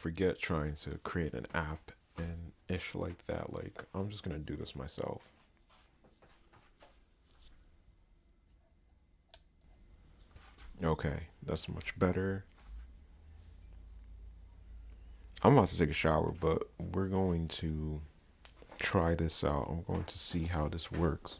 forget trying to create an app and ish like that. Like, I'm just gonna do this myself. Okay, that's much better. I'm about to take a shower, but we're going to try this out. I'm going to see how this works.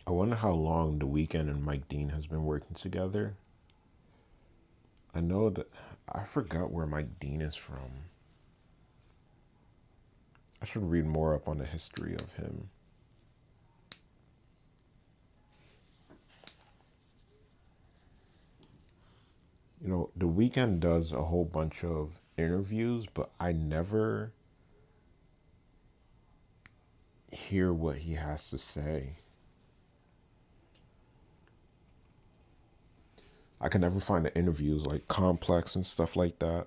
I wonder how long The Weeknd and Mike Dean has been working together. I know that I forgot where Mike Dean is from. I should read more up on the history of him. The Weeknd does a whole bunch of interviews, but I never hear what he has to say. I can never find the interviews like Complex and stuff like that.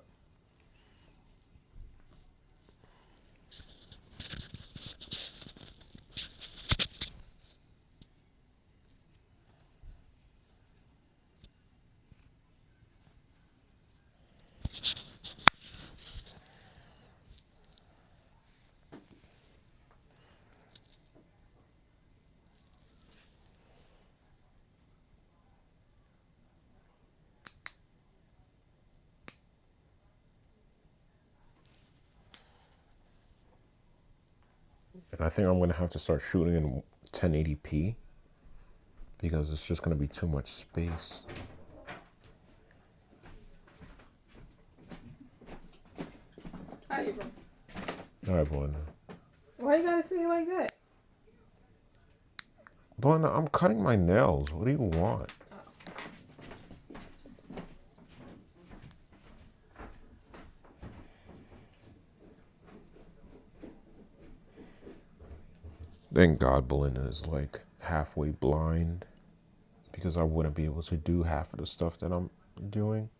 And I think I'm going to have to start shooting in 1080p because it's just going to be too much space. How you from? All right, Belinda. Why you gotta say it like that? Belinda, I'm cutting my nails. What do you want? Thank God Belinda is like halfway blind because I wouldn't be able to do half of the stuff that I'm doing.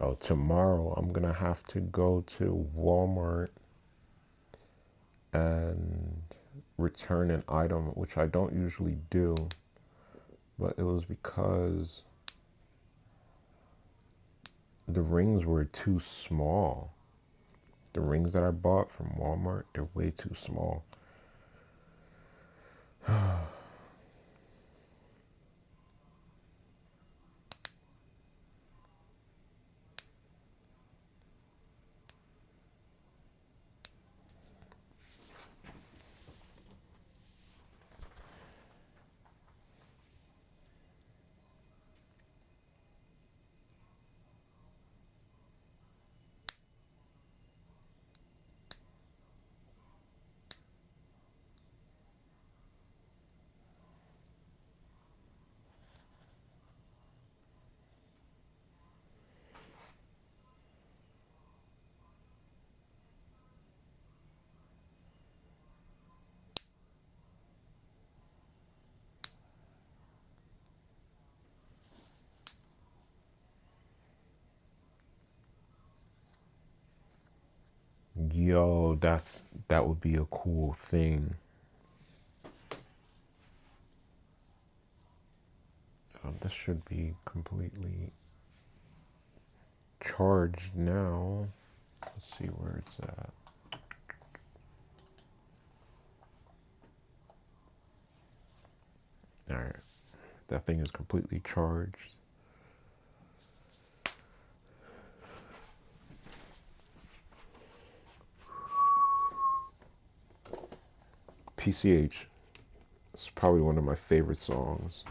Oh, tomorrow I'm gonna have to go to Walmart and return an item, which I don't usually do, but it was because the rings were too small. The rings that I bought from Walmart, they're way too small. Yo, that would be a cool thing. This should be completely charged now. Let's see where it's at. All right, that thing is completely charged. PCH. It's probably one of my favorite songs.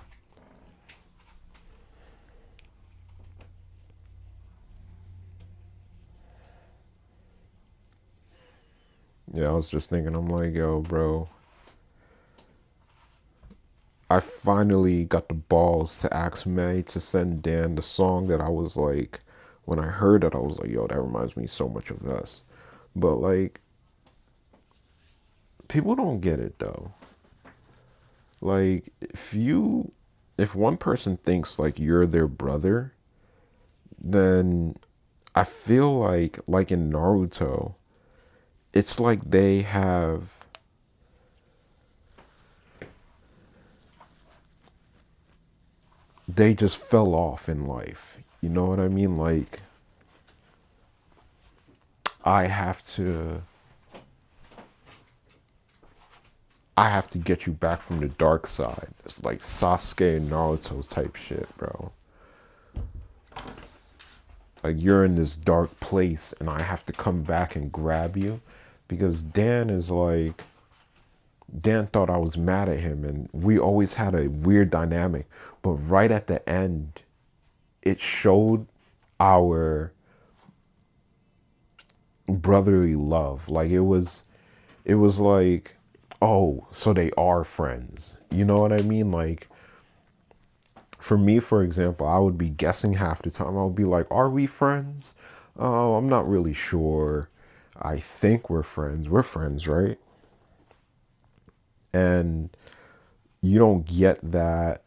Yeah, I was just thinking, I'm like, yo, bro, I finally got the balls to ask May to send Dan the song that I was like, when I heard it, I was like, yo, that reminds me so much of us. But like, people don't get it though. Like, if one person thinks like you're their brother, then I feel like in Naruto, it's like they just fell off in life. You know what I mean? Like, I have to I have to get you back from the dark side. It's like Sasuke and Naruto type shit, bro. Like, you're in this dark place and I have to come back and grab you, because Dan thought I was mad at him and we always had a weird dynamic. But right at the end, it showed our brotherly love. Like, it was like, oh, so they are friends. You know what I mean? Like, for me, for example, I would be guessing half the time. I would be like, are we friends? Oh, I'm not really sure. I think we're friends. We're friends, right? And you don't get that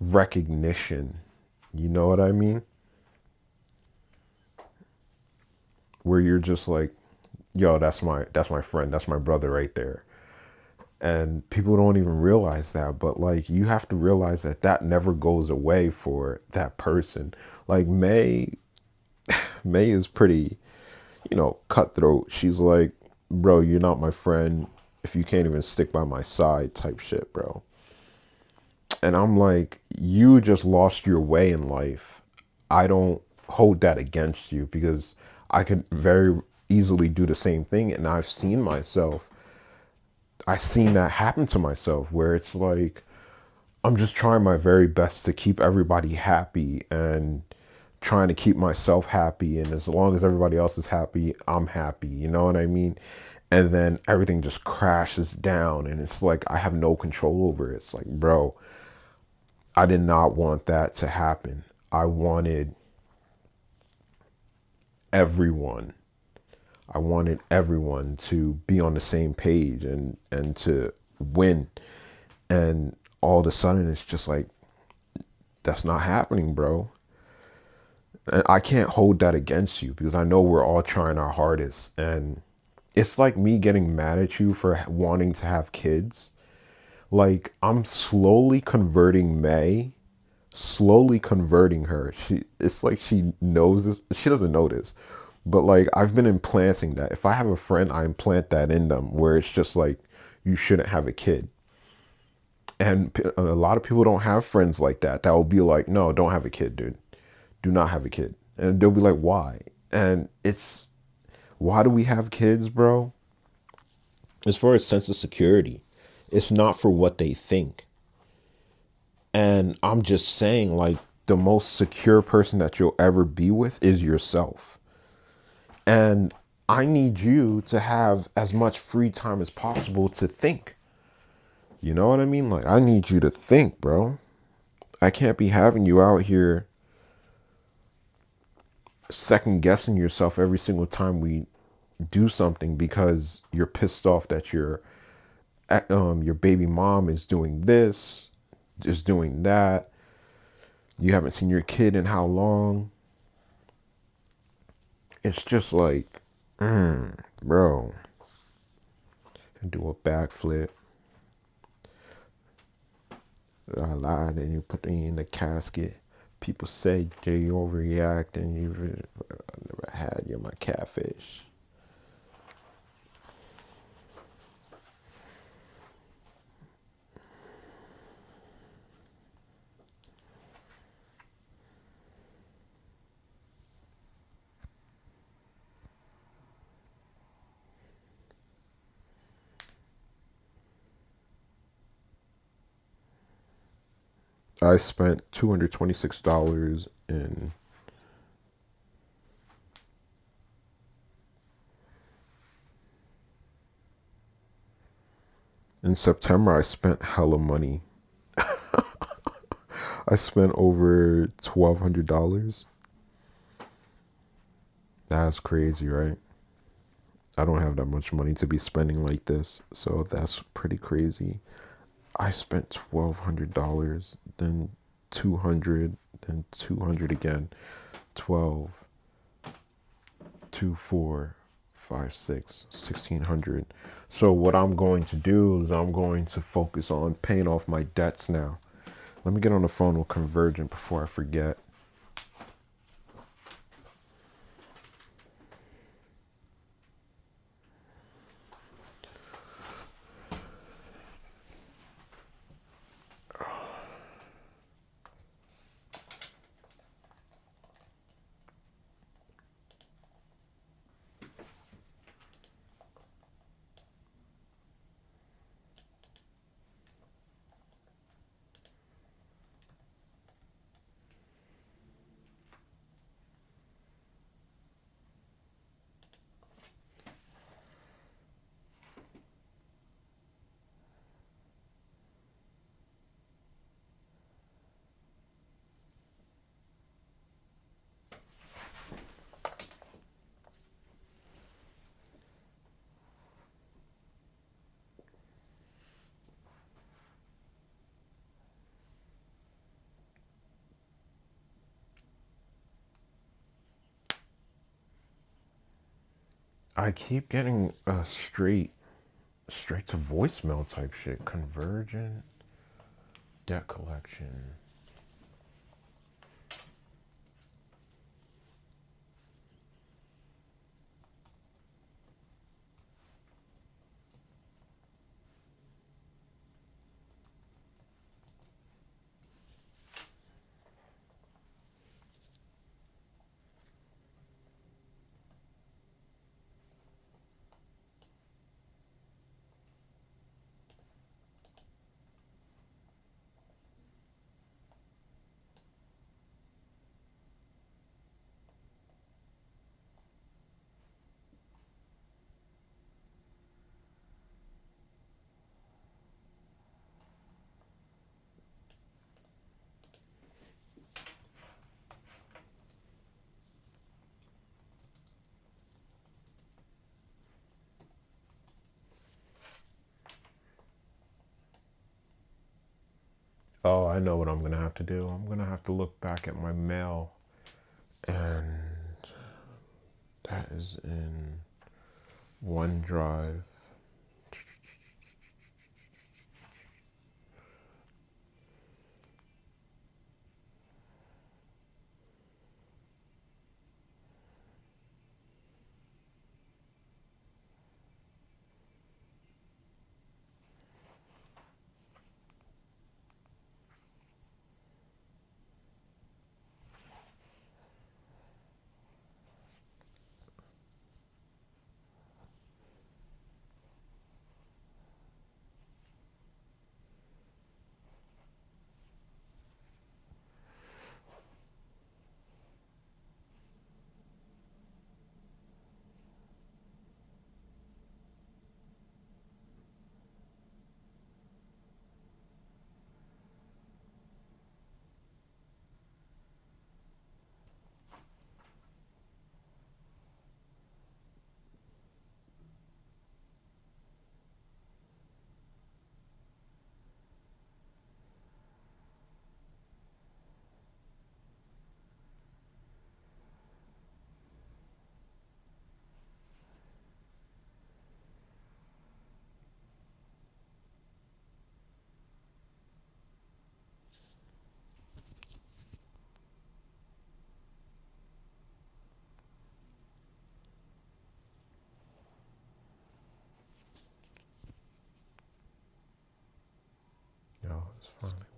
recognition. You know what I mean? Where you're just like, yo, that's my friend. That's my brother right there. And people don't even realize that, but like, you have to realize that that never goes away for that person. Like, May is pretty, cutthroat. She's like, bro, you're not my friend if you can't even stick by my side type shit, bro. And I'm like, you just lost your way in life. I don't hold that against you, because I could very easily do the same thing. And I've seen that happen to myself, where it's like, I'm just trying my very best to keep everybody happy and trying to keep myself happy. And as long as everybody else is happy, I'm happy. You know what I mean? And then everything just crashes down and it's like I have no control over it. It's like, bro, I did not want that to happen. I wanted everyone. I wanted everyone to be on the same page and to win. And all of a sudden it's just like, that's not happening, bro. And I can't hold that against you, because I know we're all trying our hardest. And it's like me getting mad at you for wanting to have kids. Like, I'm slowly converting May, slowly converting her. It's like she knows this. She doesn't know this, but like, I've been implanting that. If I have a friend, I implant that in them, where it's just like, you shouldn't have a kid. And a lot of people don't have friends like that. That will be like, no, don't have a kid, dude. Do not have a kid. And they'll be like, why? And why do we have kids, bro? As far as sense of security, it's not for what they think. And I'm just saying, like, the most secure person that you'll ever be with is yourself. And I need you to have as much free time as possible to think. You know what I mean? Like, I need you to think, bro. I can't be having you out here second guessing yourself every single time we do something, because you're pissed off that your baby mom is doing this, is doing that. You haven't seen your kid in how long? it's just like, bro, and do a backflip. I lied and you put me in the casket. People say Jay, you overreact and you never had, you're my catfish. I spent $226 in September. I spent hella money. I spent over $1,200. That's crazy, right? I don't have that much money to be spending like this, so that's pretty crazy. I spent $1,200, then 200, then 200 again. 12, 2, 4, 5, 6, 1,600. So what I'm going to do is I'm going to focus on paying off my debts now. Let me get on the phone with Convergent before I forget. I keep getting a straight to voicemail type shit. Convergent debt collection. Oh, I know what I'm gonna have to do. I'm gonna have to look back at my mail, and that is in OneDrive.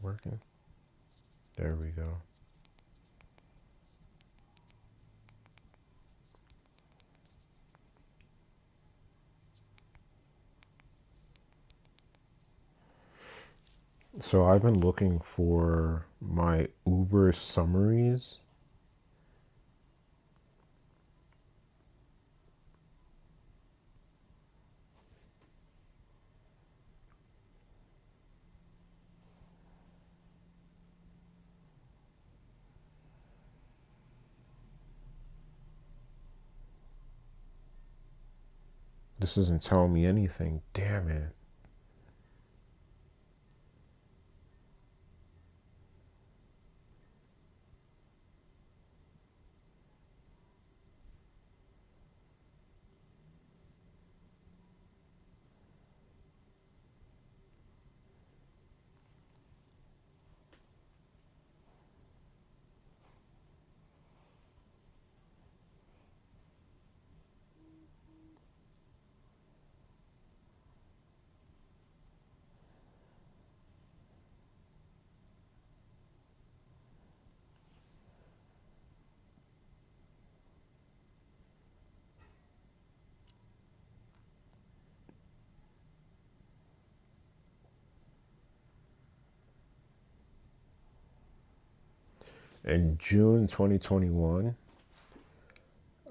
working? There we go. So I've been looking for my Uber summaries. This isn't telling me anything. Damn it. In June 2021,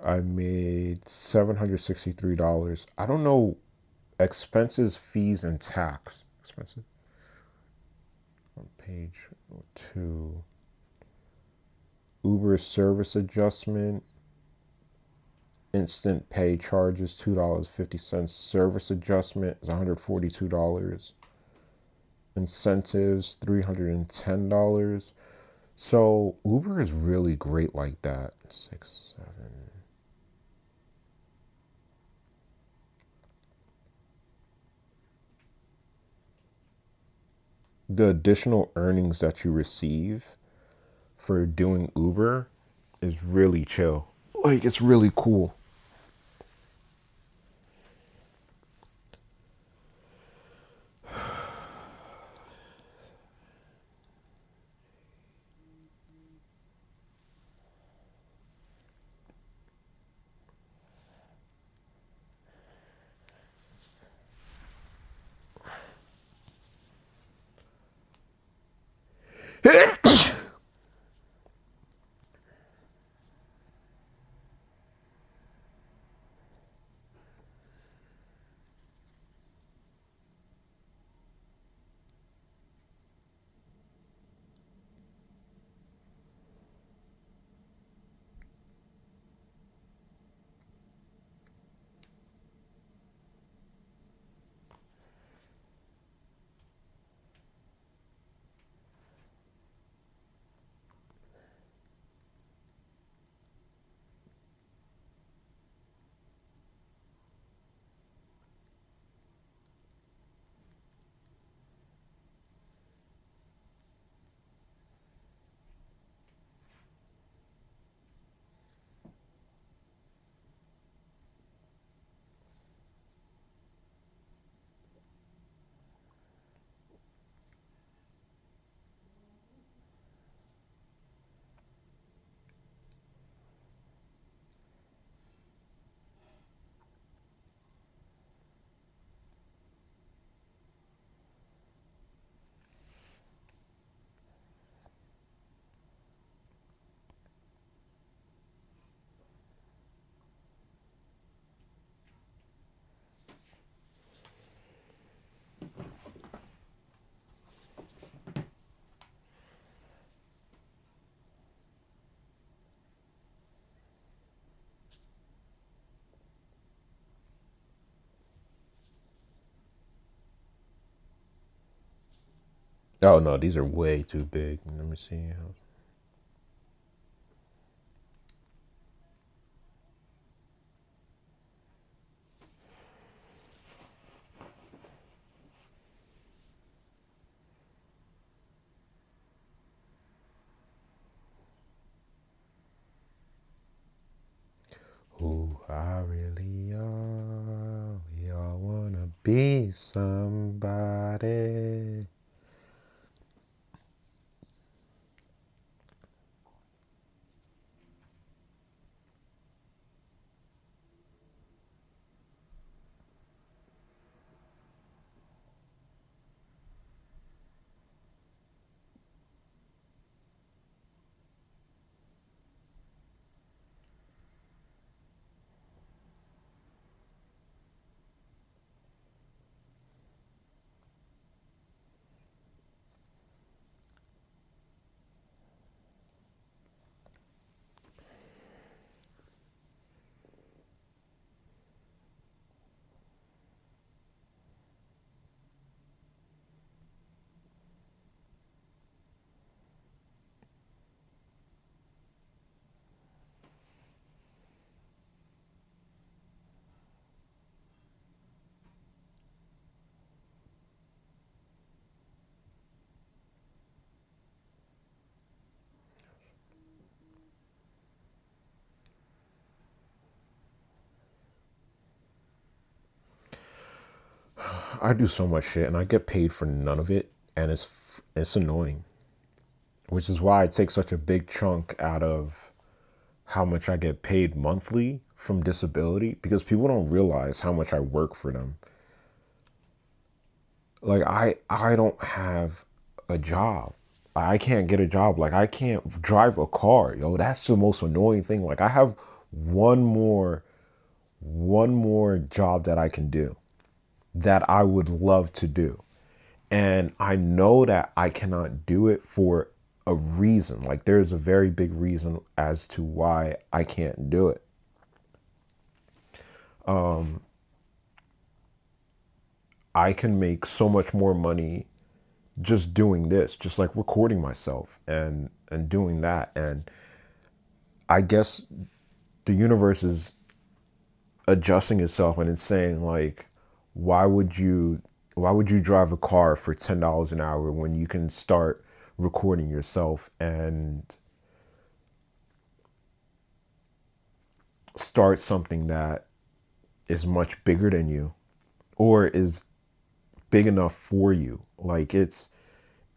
I made $763. I don't know expenses, fees, and tax. Expenses on page 2. Uber service adjustment, instant pay charges $2.50. Service adjustment is $142. Incentives $310. So Uber is really great like that. 6, 7. The additional earnings that you receive for doing Uber is really chill. Like, it's really cool. Oh no, these are way too big. Let me see. Who I really are. We all wanna be somebody. I do so much shit and I get paid for none of it, and it's annoying. Which is why I take such a big chunk out of how much I get paid monthly from disability, because people don't realize how much I work for them. Like I don't have a job. I can't get a job. Like I can't drive a car. Yo, that's the most annoying thing. Like I have one more one more job that I can do that I would love to do. And I know that I cannot do it for a reason. Like there's a very big reason as to why I can't do it. I can make so much more money just doing this, just like recording myself and doing that. And I guess the universe is adjusting itself and it's saying like, why would you why would you drive a car for $10 an hour when you can start recording yourself and start something that is much bigger than you or is big enough for you? Like it's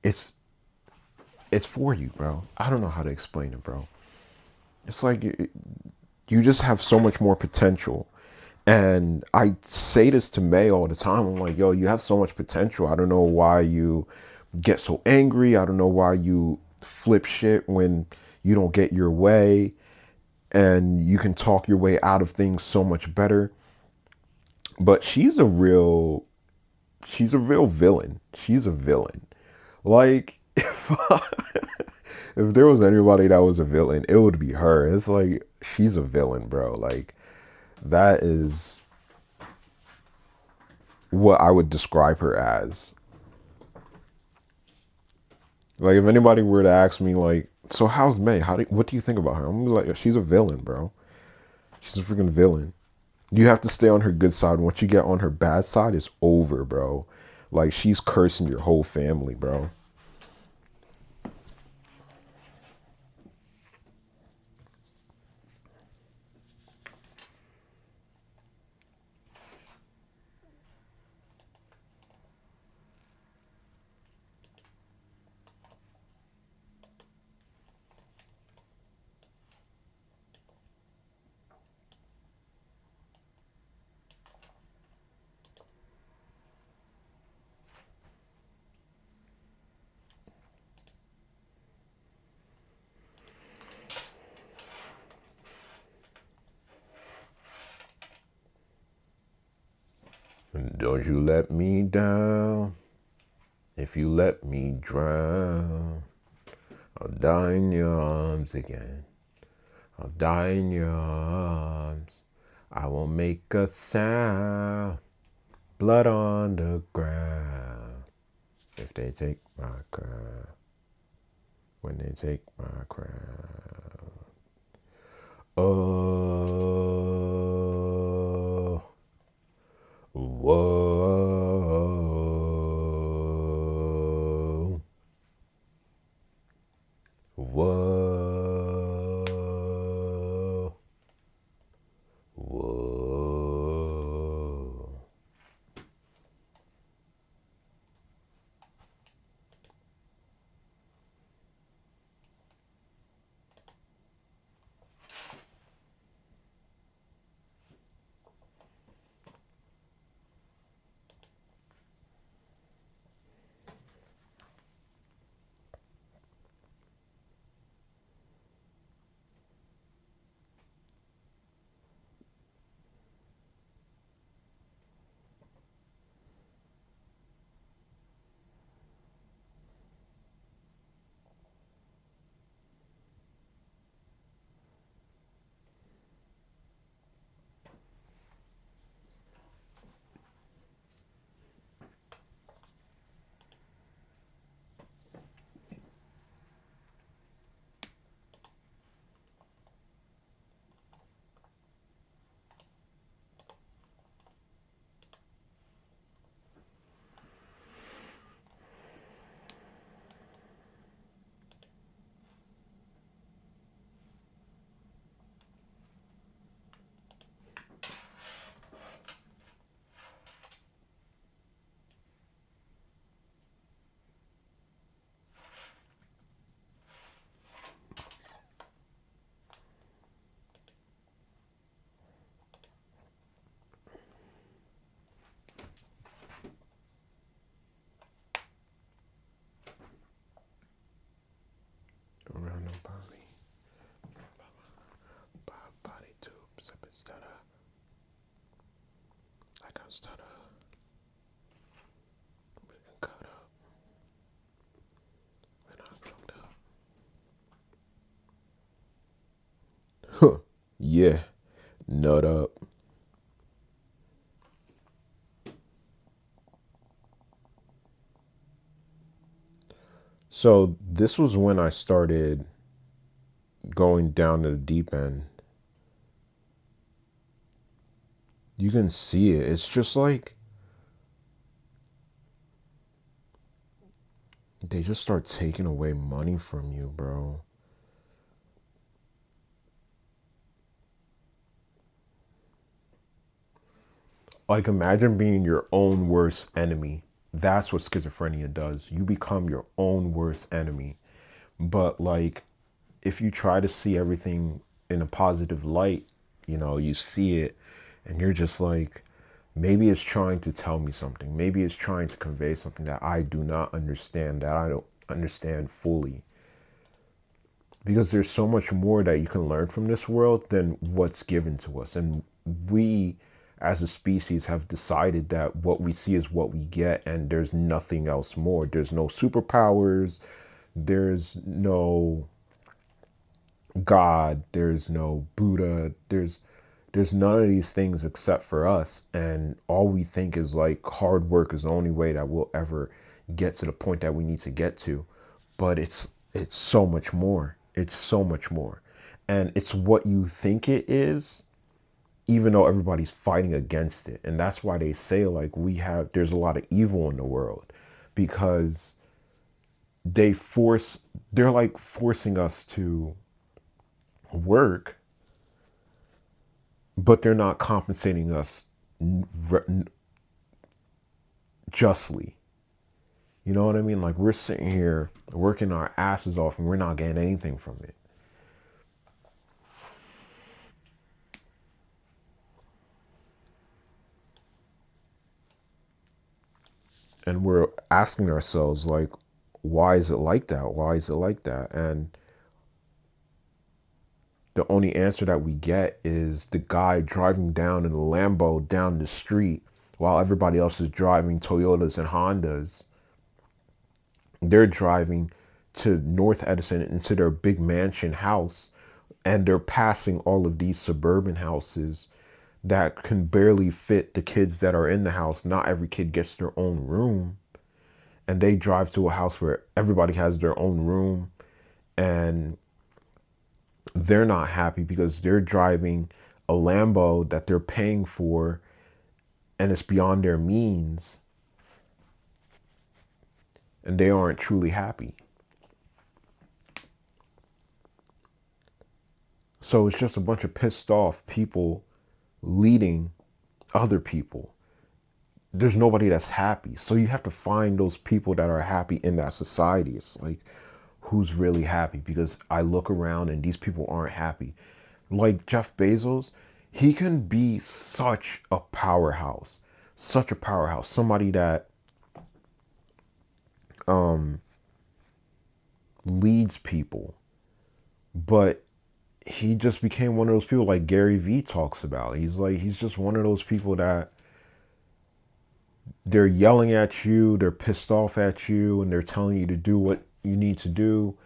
it's for you, bro. I don't know how to explain it, bro. It's like you just have so much more potential. And I say this to May all the time. I'm like, yo, you have so much potential. I don't know why you get so angry. I don't know why you flip shit when you don't get your way. And you can talk your way out of things so much better. But she's a real villain. She's a villain. Like if there was anybody that was a villain, it would be her. It's like she's a villain, bro. Like that is what I would describe her as. Like if anybody were to ask me like, so how's May? What do you think about her? I'm gonna be like, she's a villain, bro. She's a freaking villain. You have to stay on her good side. Once you get on her bad side, it's over, bro. Like she's cursing your whole family, bro. And don't you let me down. If you let me drown, I'll die in your arms again. I'll die in your arms. I won't make a sound. Blood on the ground. If they take my crown. When they take my crown. Oh. Whoa. Whoa. Whoa. Instead of being cut up and I choked up. Huh. Yeah. Nut up. So this was when I started going down to the deep end. You can see it. It's just like they just start taking away money from you, bro. Like, imagine being your own worst enemy. That's what schizophrenia does. You become your own worst enemy. But, like, if you try to see everything in a positive light, you see it and you're just like, maybe it's trying to tell me something. Maybe it's trying to convey something that I do not understand, that I don't understand fully. Because there's so much more that you can learn from this world than what's given to us. And we, as a species, have decided that what we see is what we get, and there's nothing else more. There's no superpowers, there's no God, there's no Buddha, there's none of these things except for us. And all we think is like hard work is the only way that we'll ever get to the point that we need to get to. But it's so much more. It's so much more. And it's what you think it is, even though everybody's fighting against it. And that's why they say like there's a lot of evil in the world, because they're like forcing us to work, but they're not compensating us justly. You know what I mean? Like, we're sitting here working our asses off and we're not getting anything from it. And we're asking ourselves, like, why is it like that? Why is it like that? And the only answer that we get is the guy driving down in a Lambo down the street while everybody else is driving Toyotas and Hondas. They're driving to North Edison into their big mansion house, and they're passing all of these suburban houses that can barely fit the kids that are in the house. Not every kid gets their own room. And they drive to a house where everybody has their own room, and they're not happy because they're driving a Lambo that they're paying for and it's beyond their means, and they aren't truly happy. So it's just a bunch of pissed off people leading other people. There's nobody that's happy. So you have to find those people that are happy in that society. It's like, who's really happy? Because I look around and these people aren't happy. Like Jeff Bezos, he can be such a powerhouse, somebody that leads people, but he just became one of those people like Gary Vee talks about. He's just one of those people that they're yelling at you, they're pissed off at you, and they're telling you to do what you need to do.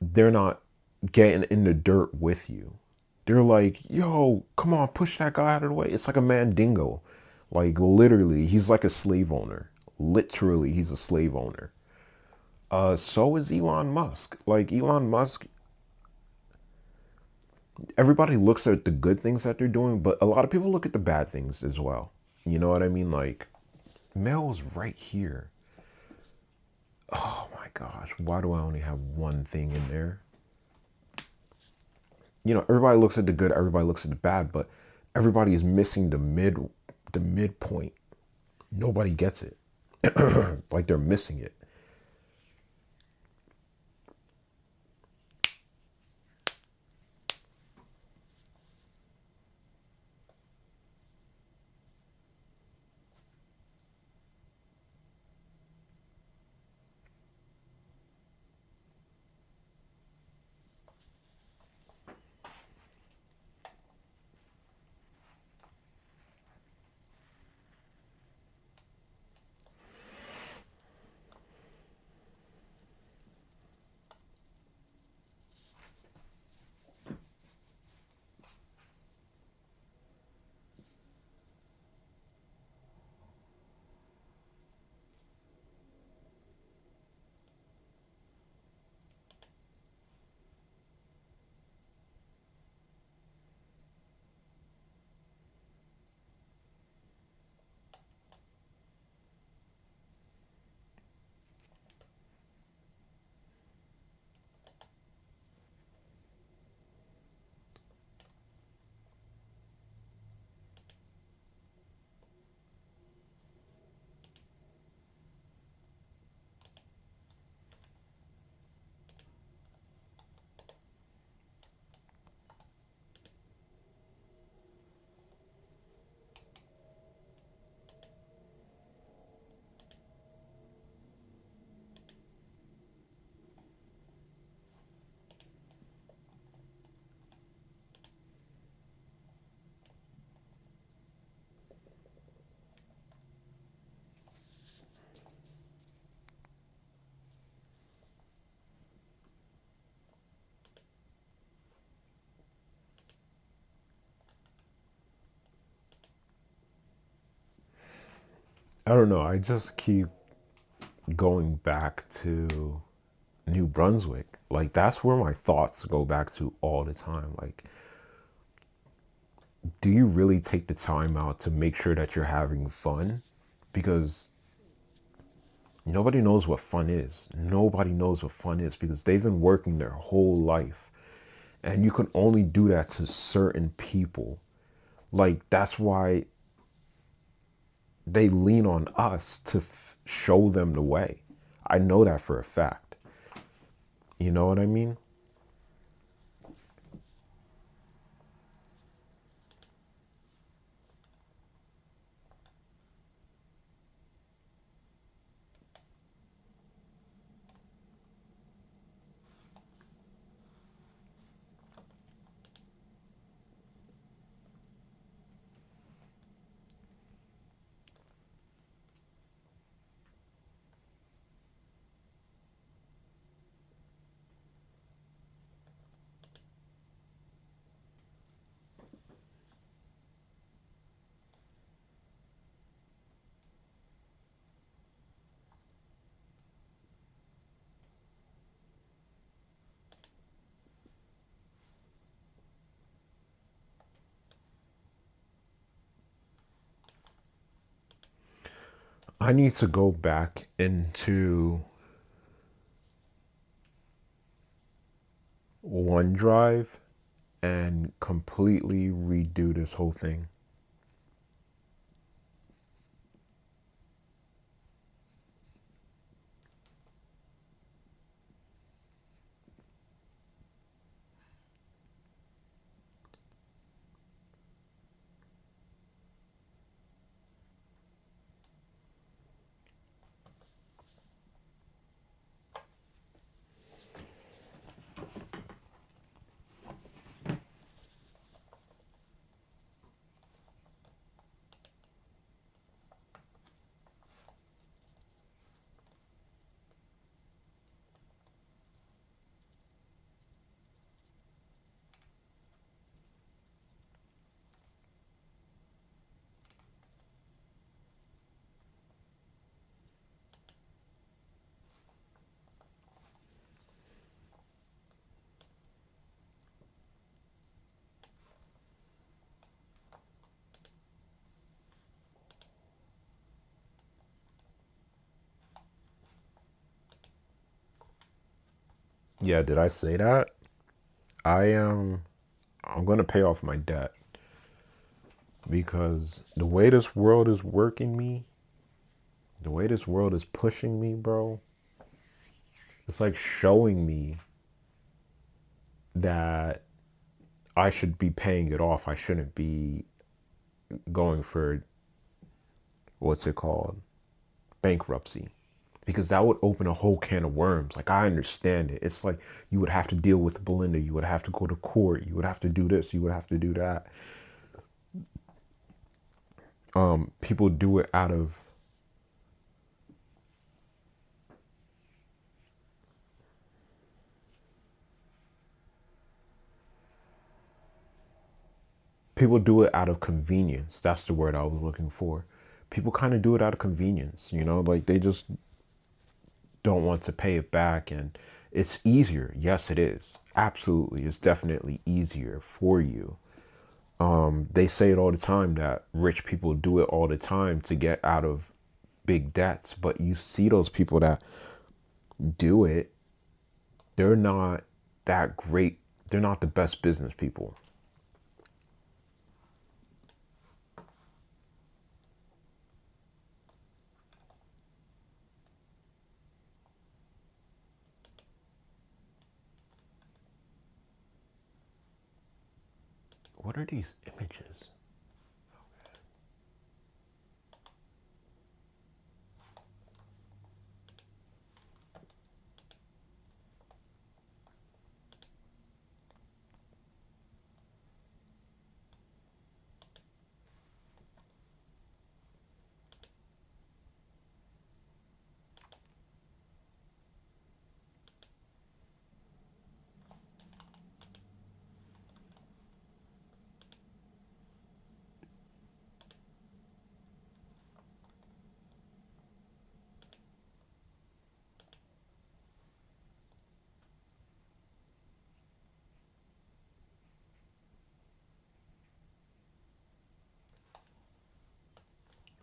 They're not getting in the dirt with you. They're like, yo, come on, push that guy out of the way. It's like a mandingo. Like, literally, he's like a slave owner. Literally, he's a slave owner. So is Elon Musk. Like, Elon Musk, everybody looks at the good things that they're doing, but a lot of people look at the bad things as well. You know what I mean? Like, mail was right here. Oh my gosh, why do I only have one thing in there? Everybody looks at the good, everybody looks at the bad, but everybody is missing the midpoint. Nobody gets it. Like, they're missing it. I don't know. I just keep going back to New Brunswick. Like, that's where my thoughts go back to all the time. Like, do you really take the time out to make sure that you're having fun? Because nobody knows what fun is. Nobody knows what fun is because they've been working their whole life. And you can only do that to certain people. Like, that's why they lean on us to show them the way. I know that for a fact. You know what I mean? I need to go back into OneDrive and completely redo this whole thing. Yeah, did I say that? I am I'm going to pay off my debt because the way this world is working me, the way this world is pushing me, bro, it's like showing me that I should be paying it off. I shouldn't be going for what's it called? Bankruptcy. Because that would open a whole can of worms. Like, I understand it. It's like you would have to deal with Belinda. You would have to go to court. You would have to do this. You would have to do that. People do it out of people do it out of convenience. That's the word I was looking for. People kind of do it out of convenience, you know, like they just don't want to pay it back. And it's easier. Yes, it is. Absolutely. It's definitely easier for you. They say it all the time that rich people do it all the time to get out of big debts. But you see those people that do it, they're not that great. They're not the best business people. What are these images?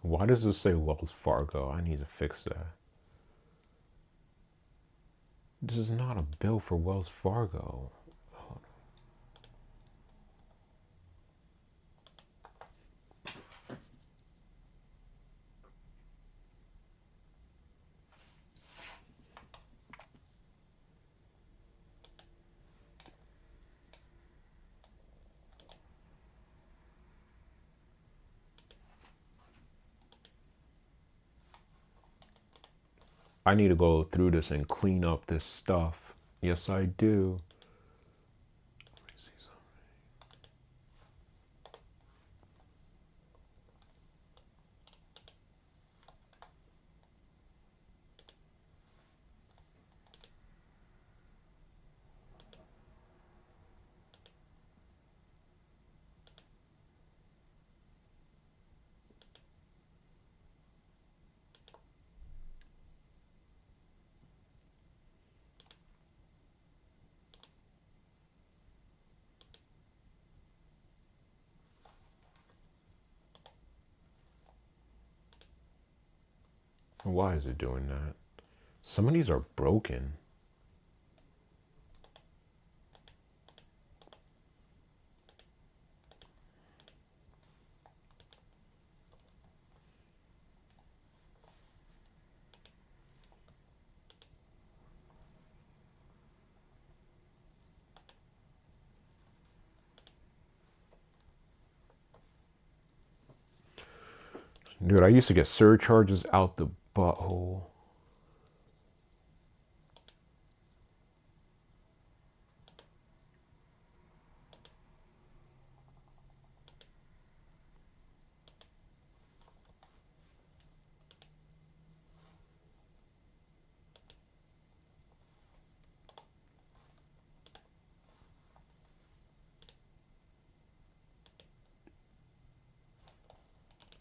Why does it say Wells Fargo? I need to fix that. This is not a bill for Wells Fargo. I need to go through this and clean up this stuff. Yes, I do. Let me see something. Why is it doing that? Some of these are broken. Dude, I used to get surcharges out the butthole.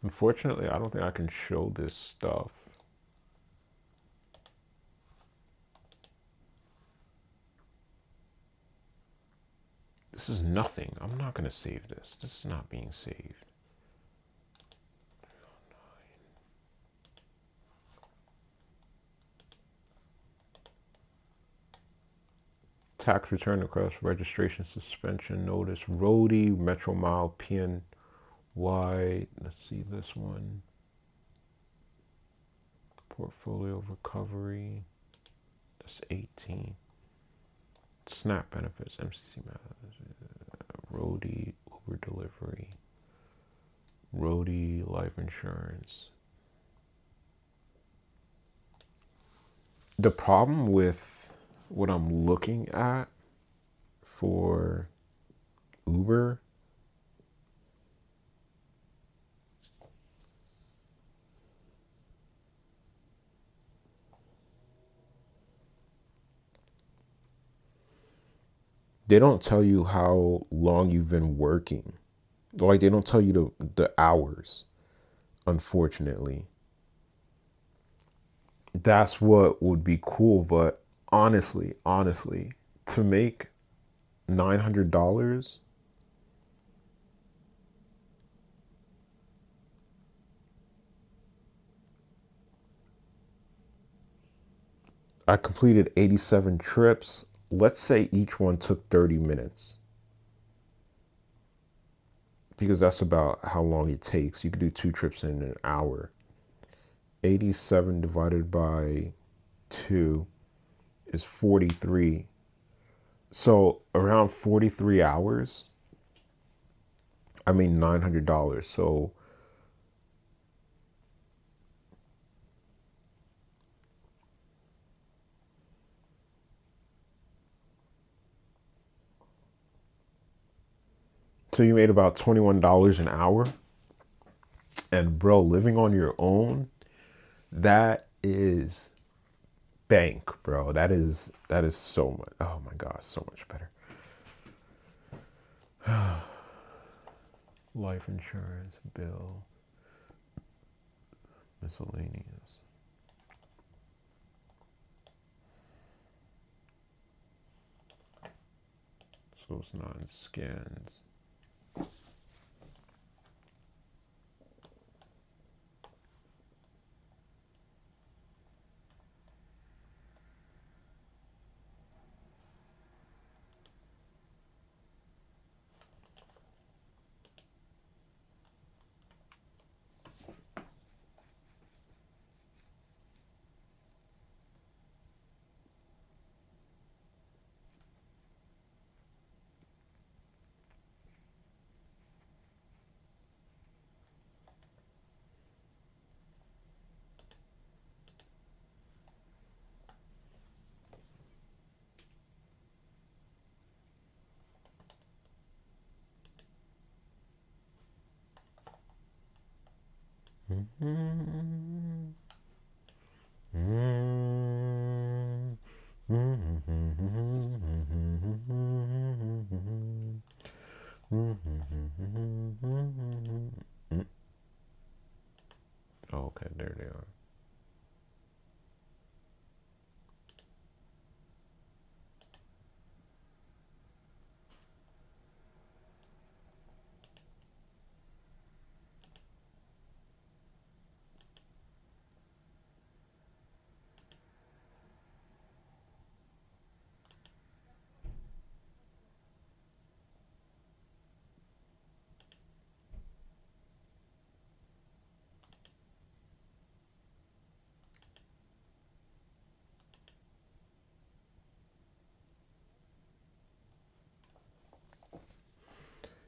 Unfortunately, I don't think I can show this stuff. This is nothing. I'm not going to save this. This is not being saved. Tax return across registration suspension notice. Roadie, Metro Mile, PNY. Let's see this one. Portfolio recovery. That's 18. SNAP benefits, MCC matters. Roadie, Uber delivery. Roadie, life insurance. The problem with what I'm looking at for Uber, they don't tell you how long you've been working. Like, they don't tell you the hours, unfortunately. That's what would be cool, but honestly, to make $900, I completed 87 trips. Let's say each one took 30 minutes. Because that's about how long it takes. You could do 2 trips in an hour. 87 divided by 2 is 43. So around 43 hours, I made $900. So you made about $21 an hour. And bro, living on your own, that is bank, bro. That is so much. Oh my gosh, so much better. Life insurance, bill, miscellaneous. So it's not in scans. Oh, okay, there they are.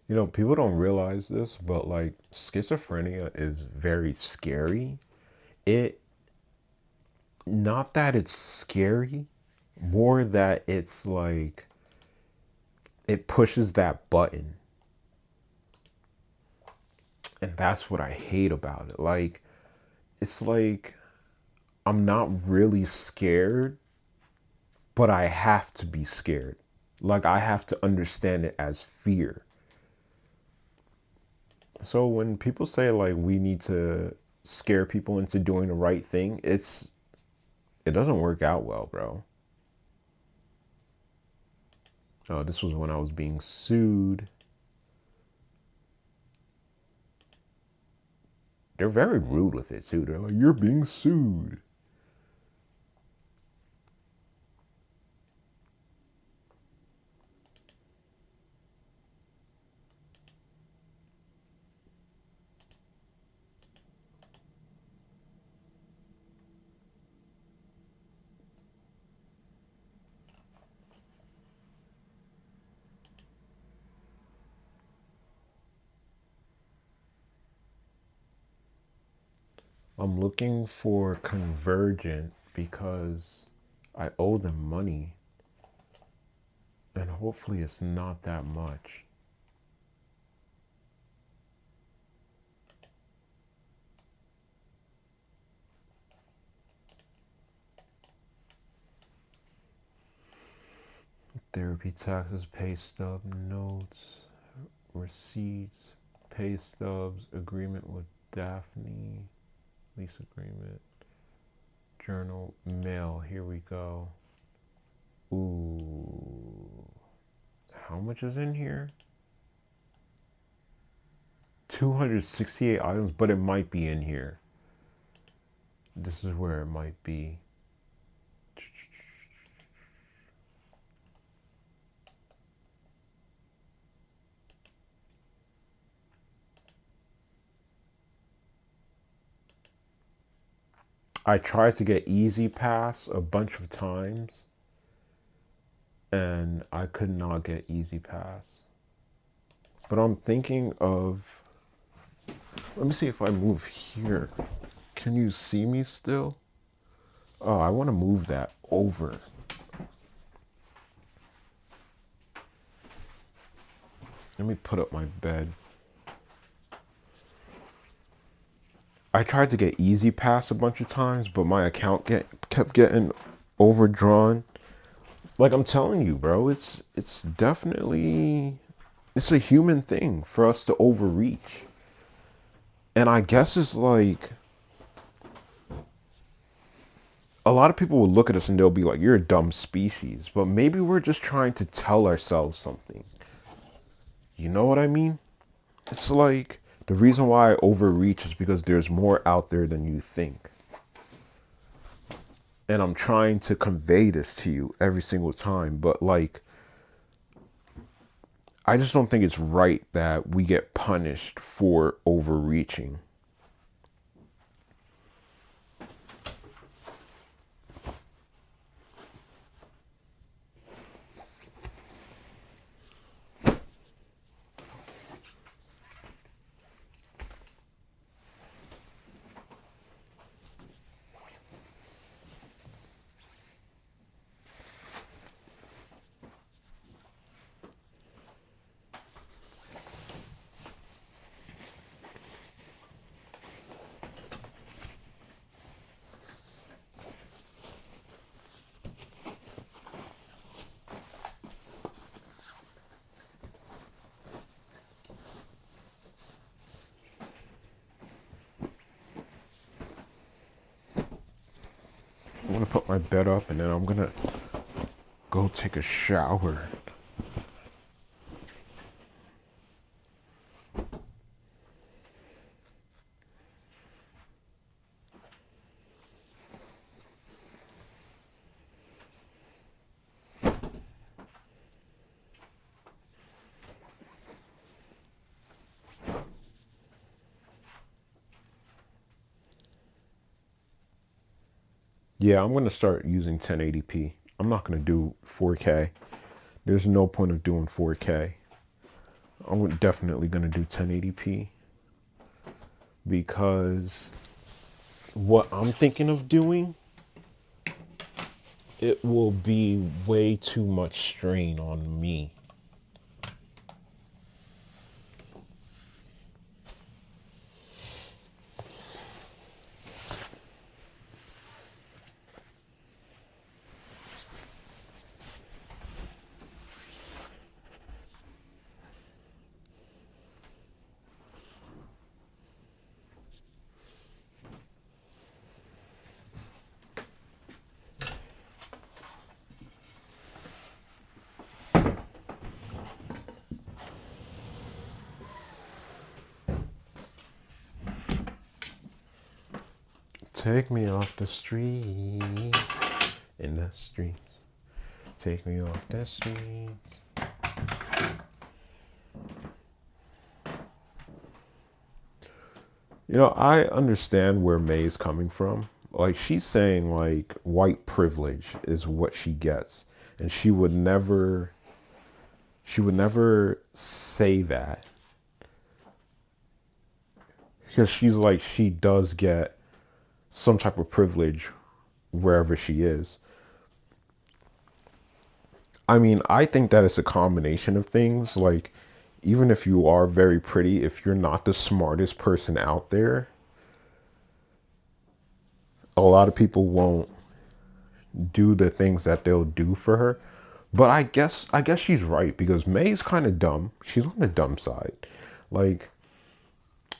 You know, people don't realize this, but like schizophrenia is very scary. It, not that it's scary, more that it's like it pushes that button. And that's what I hate about it. Like, it's like I'm not really scared, but I have to be scared. Like, I have to understand it as fear. So when people say like we need to scare people into doing the right thing, it doesn't work out well, bro. Oh, this was when I was being sued. They're very rude with it too. They're like, "You're being sued." I'm looking for Convergent because I owe them money, and hopefully it's not that much. Therapy taxes, pay stub, notes, receipts, pay stubs, agreement with Daphne, lease agreement, journal, mail. Here we go. Ooh. How much is in here? 268 items, but it might be in here. This is where it might be. I tried to get Easy Pass a bunch of times and I could not get Easy Pass. But I'm thinking of, let me see if I move here. Can you see me still? Oh, I want to move that over. Let me put up my bed. I tried to get Easy Pass a bunch of times, but my account kept getting overdrawn. Like I'm telling you, bro, it's definitely, it's a human thing for us to overreach. And I guess it's like a lot of people will look at us and they'll be like, "You're a dumb species." But maybe we're just trying to tell ourselves something. You know what I mean? It's like the reason why I overreach is because there's more out there than you think. And I'm trying to convey this to you every single time, but like I just don't think it's right that we get punished for overreaching. put my bed up, and then I'm gonna go take a shower. Yeah, I'm gonna start using 1080p. I'm not gonna do 4K. There's no point of doing 4K. I'm definitely gonna do 1080p because what I'm thinking of doing, it will be way too much strain on me. Take me off the streets, in the streets. Take me off the streets. You know, I understand where May's coming from. Like, she's saying, like, white privilege is what she gets. And she would never say that. Because she's like, she does get some type of privilege wherever she is. I mean, I think that it's a combination of things. Like, even if you are very pretty, if you're not the smartest person out there, a lot of people won't do the things that they'll do for her. But I guess she's right, because May's kind of dumb. She's on the dumb side. Like,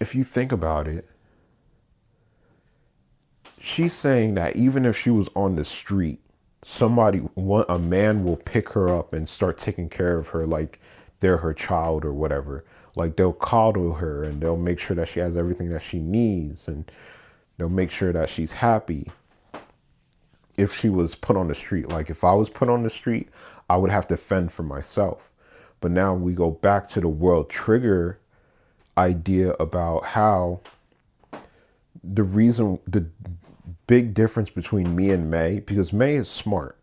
if you think about it, she's saying that even if she was on the street, a man will pick her up and start taking care of her like they're her child or whatever. Like, they'll coddle her and they'll make sure that she has everything that she needs, and they'll make sure that she's happy. If she was put on the street, like if I was put on the street, I would have to fend for myself. But now we go back to the world trigger idea about how the big difference between me and May, because May is smart.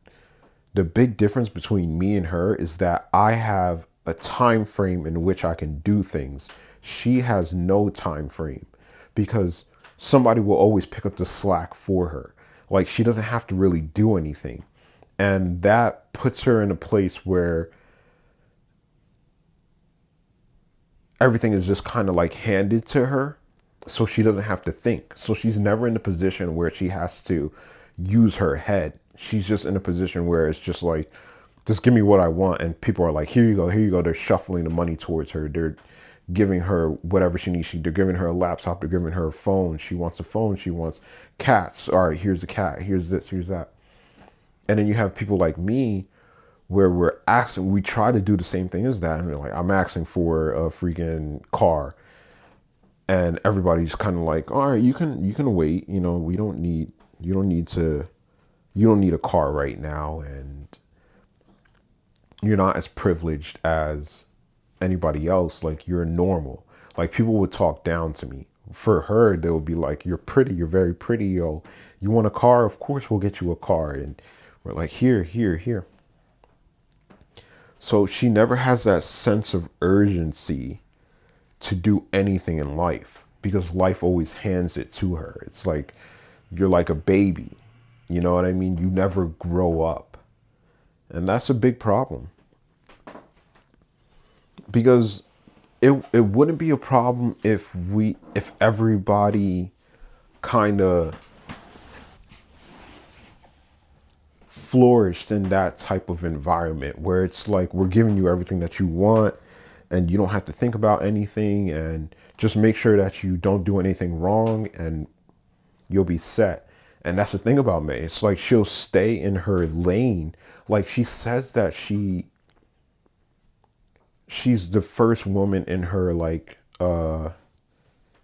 The big difference between me and her is that I have a time frame in which I can do things. She has no time frame, because somebody will always pick up the slack for her. Like, she doesn't have to really do anything. And that puts her in a place where everything is just kind of like handed to her, so she doesn't have to think. So she's never in a position where she has to use her head. She's just in a position where it's just like, just give me what I want. And people are like, here you go, here you go. They're shuffling the money towards her. They're giving her whatever she needs. They're giving her a laptop. They're giving her a phone. She wants a phone. She wants cats. All right, here's a cat. Here's this, here's that. And then you have people like me, where we try to do the same thing as that. And we're like, I'm asking for a freaking car. And everybody's kind of like, all right, you can wait. You know, you don't need a car right now. And you're not as privileged as anybody else. Like, you're normal. Like, people would talk down to me. For her, they would be like, you're pretty, you're very pretty, yo. You want a car? Of course we'll get you a car. And we're like, here. So she never has that sense of urgency to do anything in life, because life always hands it to her. It's like, you're like a baby. You know what I mean? You never grow up. And that's a big problem. Because it wouldn't be a problem if everybody kind of flourished in that type of environment, where it's like, we're giving you everything that you want and you don't have to think about anything, and just make sure that you don't do anything wrong and you'll be set. And that's the thing about May. It's like she'll stay in her lane. Like she says that she's the first woman in her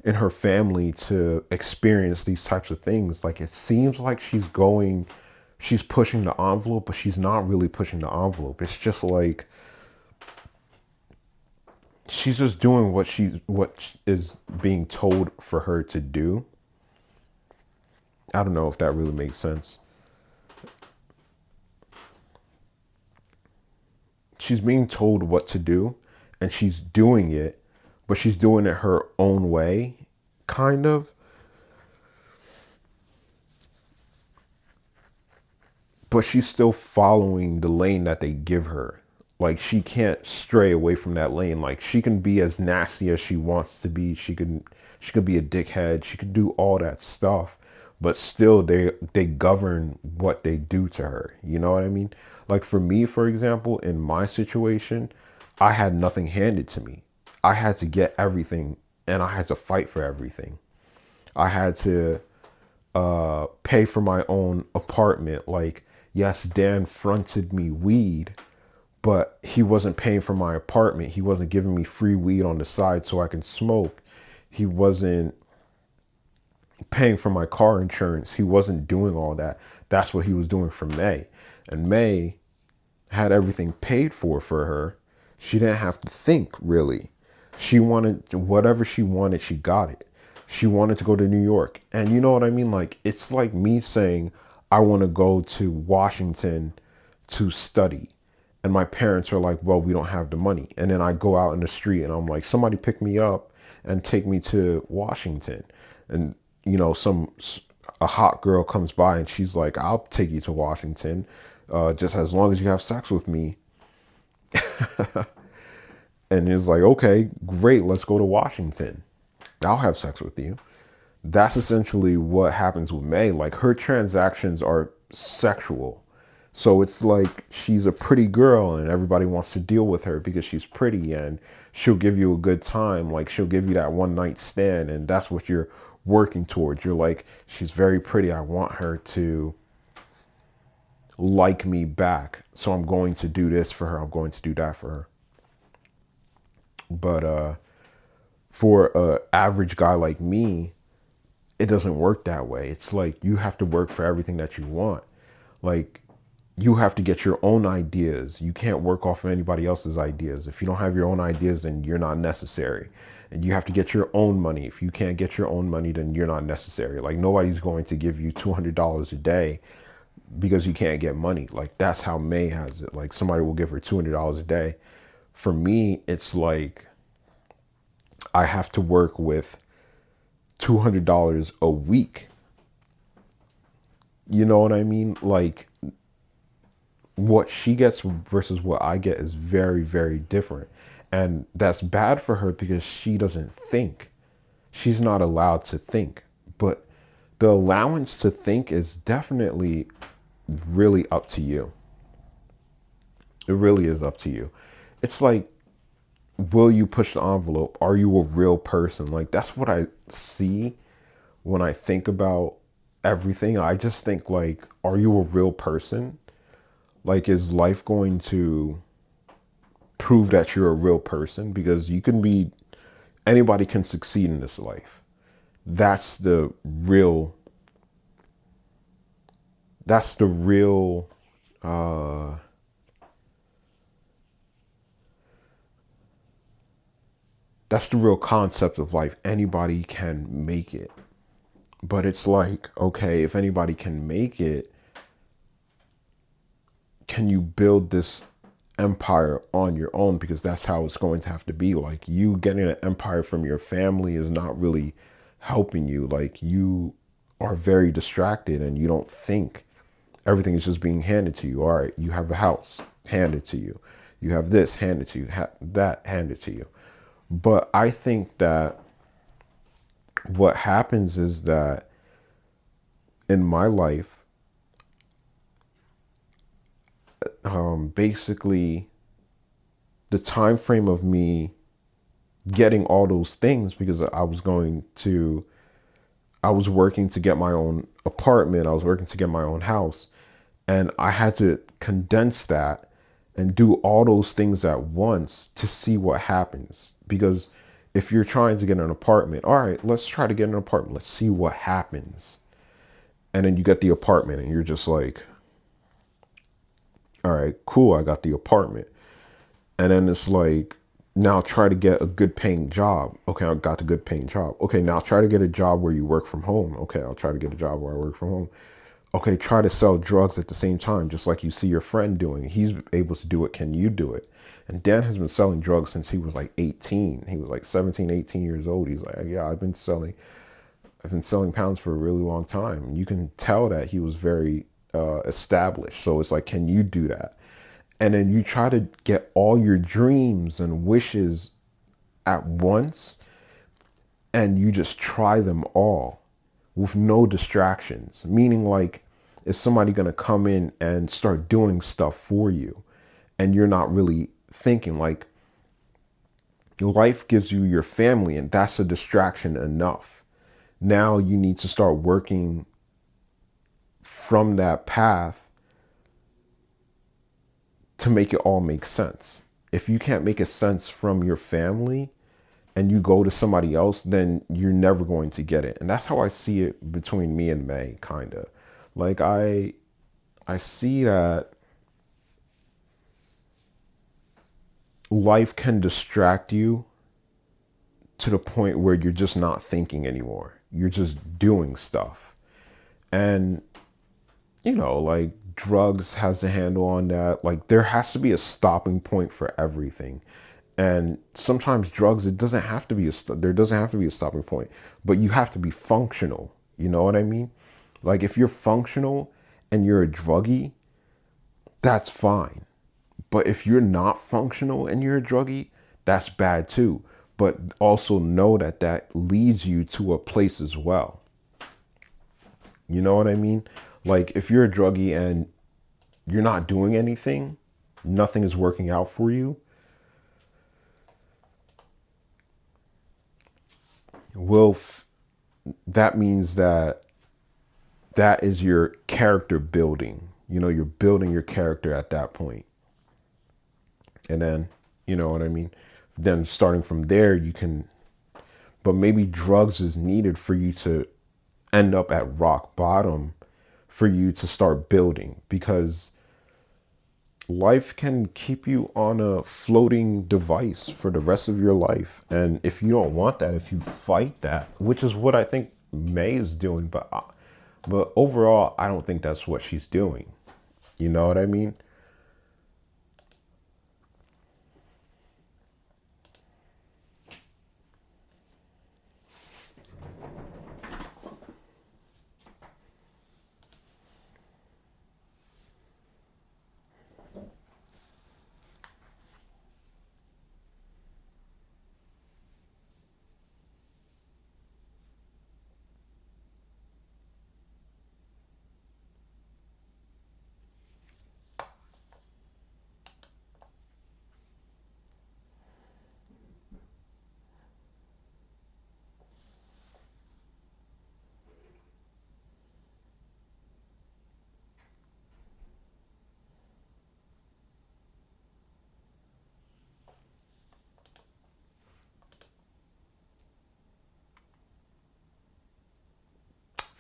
in her family to experience these types of things. Like it seems like she's pushing the envelope, but she's not really pushing the envelope. It's just like she's just doing what is being told for her to do. I don't know if that really makes sense. She's being told what to do and she's doing it, but she's doing it her own way, kind of. But she's still following the lane that they give her. Like she can't stray away from that lane. Like she can be as nasty as she wants to be. She could be a dickhead. She could do all that stuff, but still they govern what they do to her. You know what I mean? Like for me, for example, in my situation, I had nothing handed to me. I had to get everything and I had to fight for everything. I had to pay for my own apartment. Like, yes, Dan fronted me weed, but he wasn't paying for my apartment. He wasn't giving me free weed on the side so I can smoke. He wasn't paying for my car insurance. He wasn't doing all that. That's what he was doing for May. And May had everything paid for her. She didn't have to think really. She wanted whatever she wanted, she got it. She wanted to go to New York. And you know what I mean? Like, it's like me saying, I want to go to Washington to study. And my parents are like, well, we don't have the money. And then I go out in the street and I'm like, somebody pick me up and take me to Washington. And, you know, a hot girl comes by and she's like, I'll take you to Washington just as long as you have sex with me. And it's like, okay, great, let's go to Washington. I'll have sex with you. That's essentially what happens with May. Like her transactions are sexual. So it's like she's a pretty girl and everybody wants to deal with her because she's pretty and she'll give you a good time. Like she'll give you that one night stand and that's what you're working towards. You're like, she's very pretty. I want her to like me back. So I'm going to do this for her. I'm going to do that for her. But for a average guy like me, it doesn't work that way. It's like you have to work for everything that you want. Like you have to get your own ideas. You can't work off of anybody else's ideas. If you don't have your own ideas, then you're not necessary. And you have to get your own money. If you can't get your own money, then you're not necessary. Like nobody's going to give you $200 a day because you can't get money. Like that's how May has it. Like somebody will give her $200 a day. For me, it's like I have to work with $200 a week. You know what I mean? Like what she gets versus what I get is very, very different. And that's bad for her because she doesn't think. She's not allowed to think. But the allowance to think is definitely really up to you. It really is up to you. It's like, will you push the envelope? Are you a real person? Like that's what I see when I think about everything. I just think like, are you a real person? Like, is life going to prove that you're a real person? Because anybody can succeed in this life. That's the real, that's the real, that's the real concept of life. Anybody can make it. But it's like, okay, if anybody can make it, can you build this empire on your own? Because that's how it's going to have to be. Like you getting an empire from your family is not really helping you. Like you are very distracted and you don't think. Everything is just being handed to you. All right, you have a house handed to you. You have this handed to you, that handed to you. But I think that what happens is that in my life, basically the time frame of me getting all those things, because I was working to get my own apartment. I was working to get my own house. And I had to condense that and do all those things at once to see what happens. Because if you're trying to get an apartment, all right, let's try to get an apartment. Let's see what happens. And then you get the apartment and you're just like, all right, cool, I got the apartment. And then it's like, now try to get a good paying job. Okay, I got the good paying job. Okay, now try to get a job where you work from home. Okay, I'll try to get a job where I work from home. Okay, try to sell drugs at the same time, just like you see your friend doing. He's able to do it. Can you do it? And Dan has been selling drugs since he was like 18. He was like 17, 18 years old. He's like, yeah, I've been selling pounds for a really long time. And you can tell that he was very established. So it's like, can you do that? And then you try to get all your dreams and wishes at once, and you just try them all with no distractions. Meaning, like, is somebody going to come in and start doing stuff for you and you're not really thinking? Like, life gives you your family, and that's a distraction enough. Now you need to start working from that path to make it all make sense. If you can't make a sense from your family and you go to somebody else, then you're never going to get it. And that's how I see it between me and May, kind of. Like, I see that life can distract you to the point where you're just not thinking anymore. You're just doing stuff. And, you know, like, drugs has a handle on that. Like, there has to be a stopping point for everything. And sometimes drugs, it doesn't have to be there doesn't have to be a stopping point, but you have to be functional. You know what I mean? Like, if you're functional and you're a druggie, that's fine. But if you're not functional and you're a druggie, that's bad too. But also know that that leads you to a place as well. You know what I mean? Like, if you're a druggie and you're not doing anything, nothing is working out for you, well, that means that that is your character building. You know, you're building your character at that point. And then, you know what I mean? Then starting from there, you can, but maybe drugs is needed for you to end up at rock bottom for you to start building, because life can keep you on a floating device for the rest of your life. And if you don't want that, if you fight that, which is what I think May is doing, but overall, I don't think that's what she's doing. You know what I mean?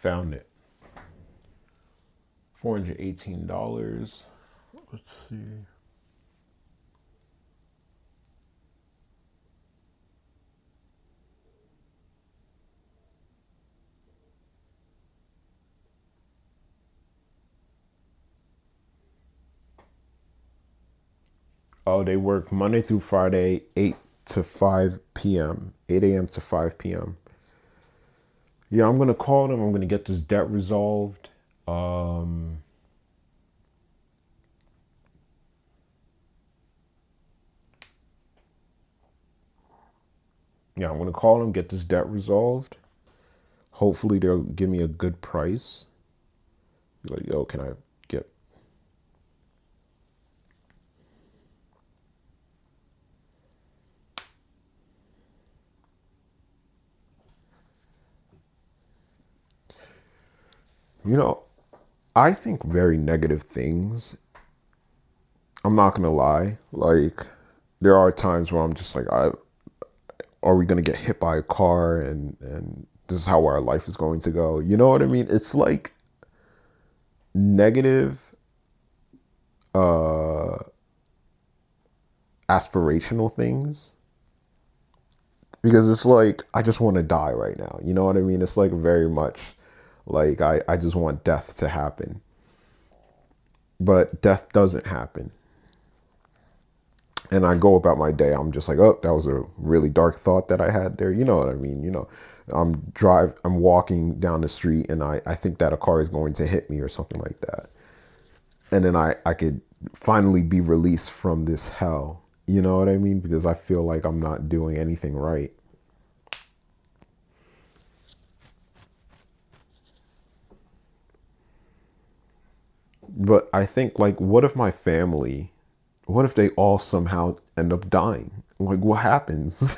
Found it. $418. Let's see. Oh, they work Monday through Friday, 8 to 5 p.m., 8 a.m. to 5 p.m. Yeah, I'm going to call them. I'm going to get this debt resolved. Um, yeah, I'm going to call them, get this debt resolved. Hopefully, they'll give me a good price. Be like, yo, can I get. You know, I think very negative things. I'm not gonna lie. Like, there are times where I'm just like, are we gonna get hit by a car, and this is how our life is going to go? You know what I mean? It's like negative, uh, aspirational things, because it's like I just want to die right now. You know what I mean? It's like very much like I just want death to happen, but death doesn't happen. And I go about my day. I'm just like, oh, that was a really dark thought that I had there. You know what I mean? I'm walking down the street and I think that a car is going to hit me or something like that. And then I could finally be released from this hell. You know what I mean? Because I feel like I'm not doing anything right. But I think, like, what if they all somehow end up dying? Like, what happens?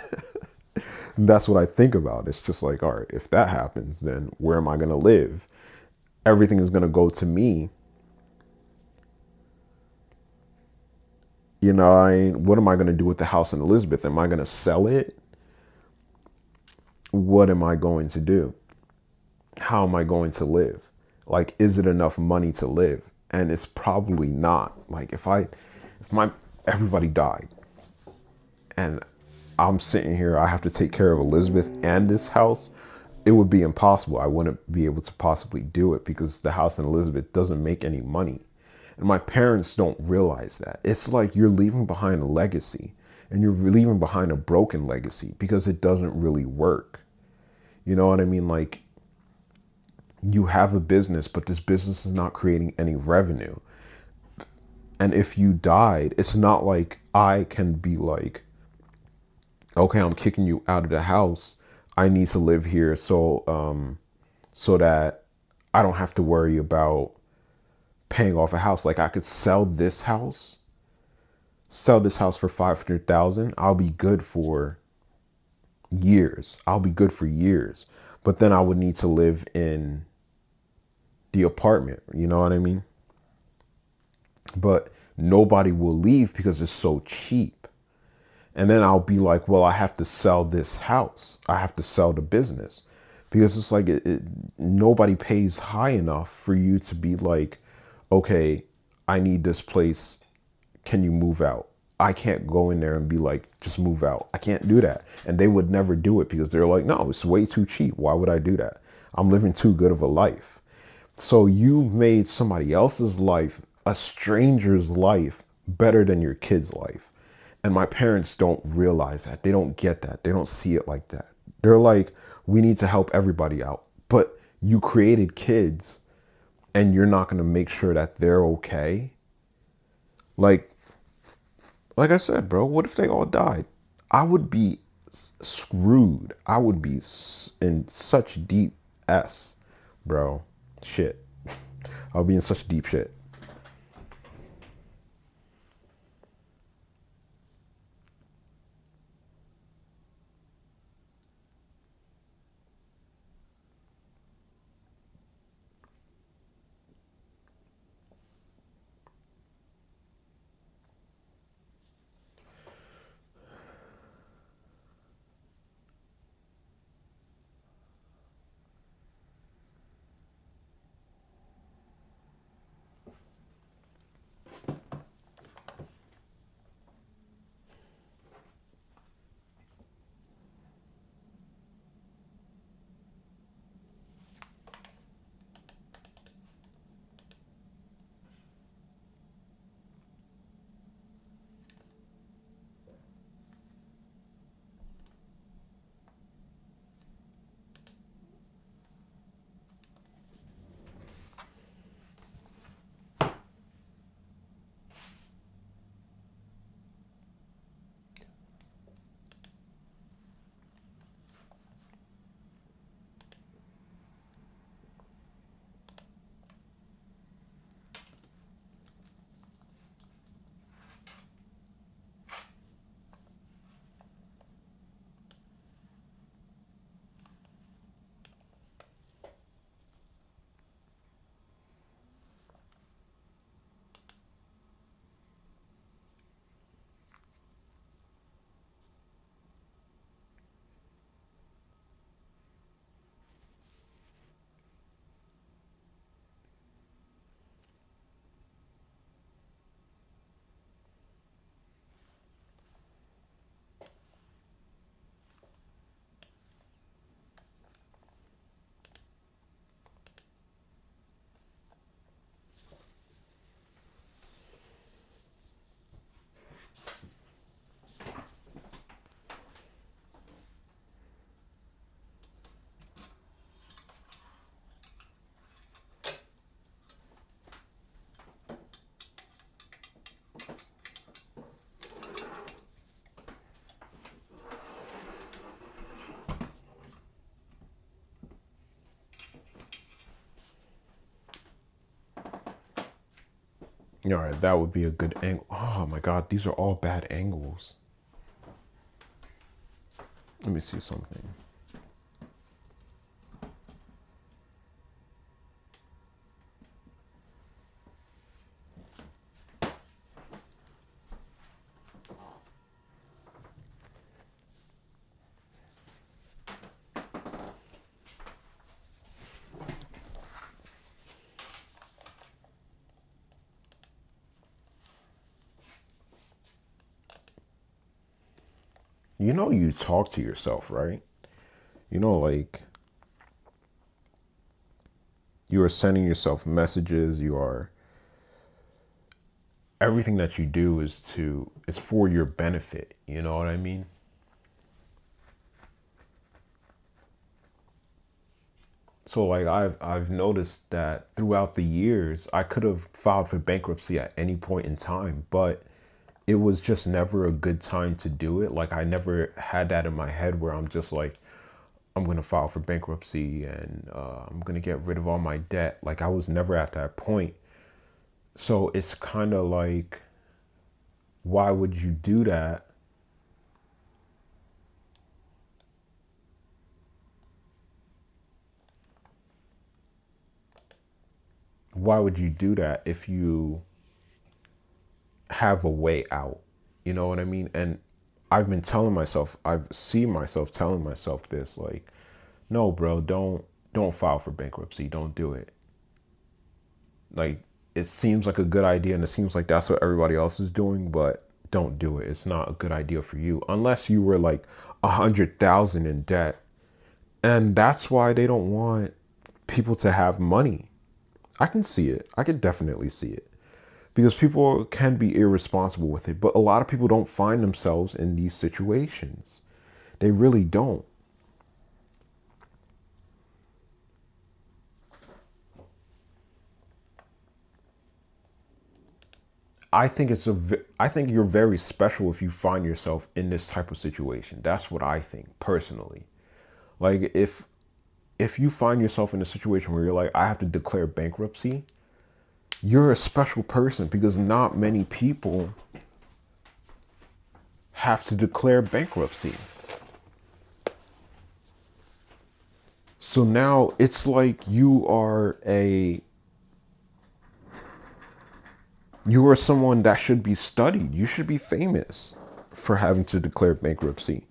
That's what I think about. It's just like, all right, if that happens, then where am I going to live? Everything is going to go to me. What am I going to do with the house in Elizabeth? Am I going to sell it? What am I going to do? How am I going to live? Like, is it enough money to live? And it's probably not. Like, if my everybody died and I'm sitting here, I have to take care of Elizabeth and this house, it would be impossible. I wouldn't be able to possibly do it because the house in Elizabeth doesn't make any money. And my parents don't realize that. It's like you're leaving behind a legacy, and you're leaving behind a broken legacy because it doesn't really work. You know what I mean? Like, you have a business, but this business is not creating any revenue. And if you died, it's not like I can be like, okay, I'm kicking you out of the house. I need to live here so that I don't have to worry about paying off a house. Like, I could sell this house for 500,000. I'll be good for years. I'll be good for years. But then I would need to live in the apartment. You know what I mean? But nobody will leave because it's so cheap. And then I'll be like, well, I have to sell this house. I have to sell the business because it's like nobody pays high enough for you to be like, okay, I need this place. Can you move out? I can't go in there and be like, just move out. I can't do that. And they would never do it because they're like, no, it's way too cheap. Why would I do that? I'm living too good of a life. So you've made somebody else's life, a stranger's life, better than your kid's life. And my parents don't realize that. They don't get that. They don't see it like that. They're like, we need to help everybody out. But you created kids and you're not going to make sure that they're okay. Like, like I said, bro, what if they all died? I would be screwed. I would be in such deep S, bro. Shit. I'll be in such deep shit. All right, that would be a good angle. Oh my God, these are all bad angles. Let me see something. You know, you talk to yourself, right? You know, like you are sending yourself messages. You are, everything that you do is for your benefit. You know what I mean? So like I've noticed that throughout the years, I could have filed for bankruptcy at any point in time, but it was just never a good time to do it. Like I never had that in my head where I'm just like, I'm gonna file for bankruptcy and I'm gonna get rid of all my debt. Like I was never at that point. So it's kind of like, why would you do that? Why would you do that if you have a way out? You know what I mean? And I've been telling myself, I've seen myself telling myself this, like, no, bro, don't file for bankruptcy. Don't do it. Like it seems like a good idea and it seems like that's what everybody else is doing, but don't do it. It's not a good idea for you unless you were like 100,000 in debt. And that's why they don't want people to have money. I can see it. I can definitely see it because people can be irresponsible with it. But a lot of people don't find themselves in these situations. They really don't. I think you're very special if you find yourself in this type of situation. That's what I think personally. Like if you find yourself in a situation where you're like, I have to declare bankruptcy, you're a special person because not many people have to declare bankruptcy. So now it's like you are someone that should be studied. You should be famous for having to declare bankruptcy.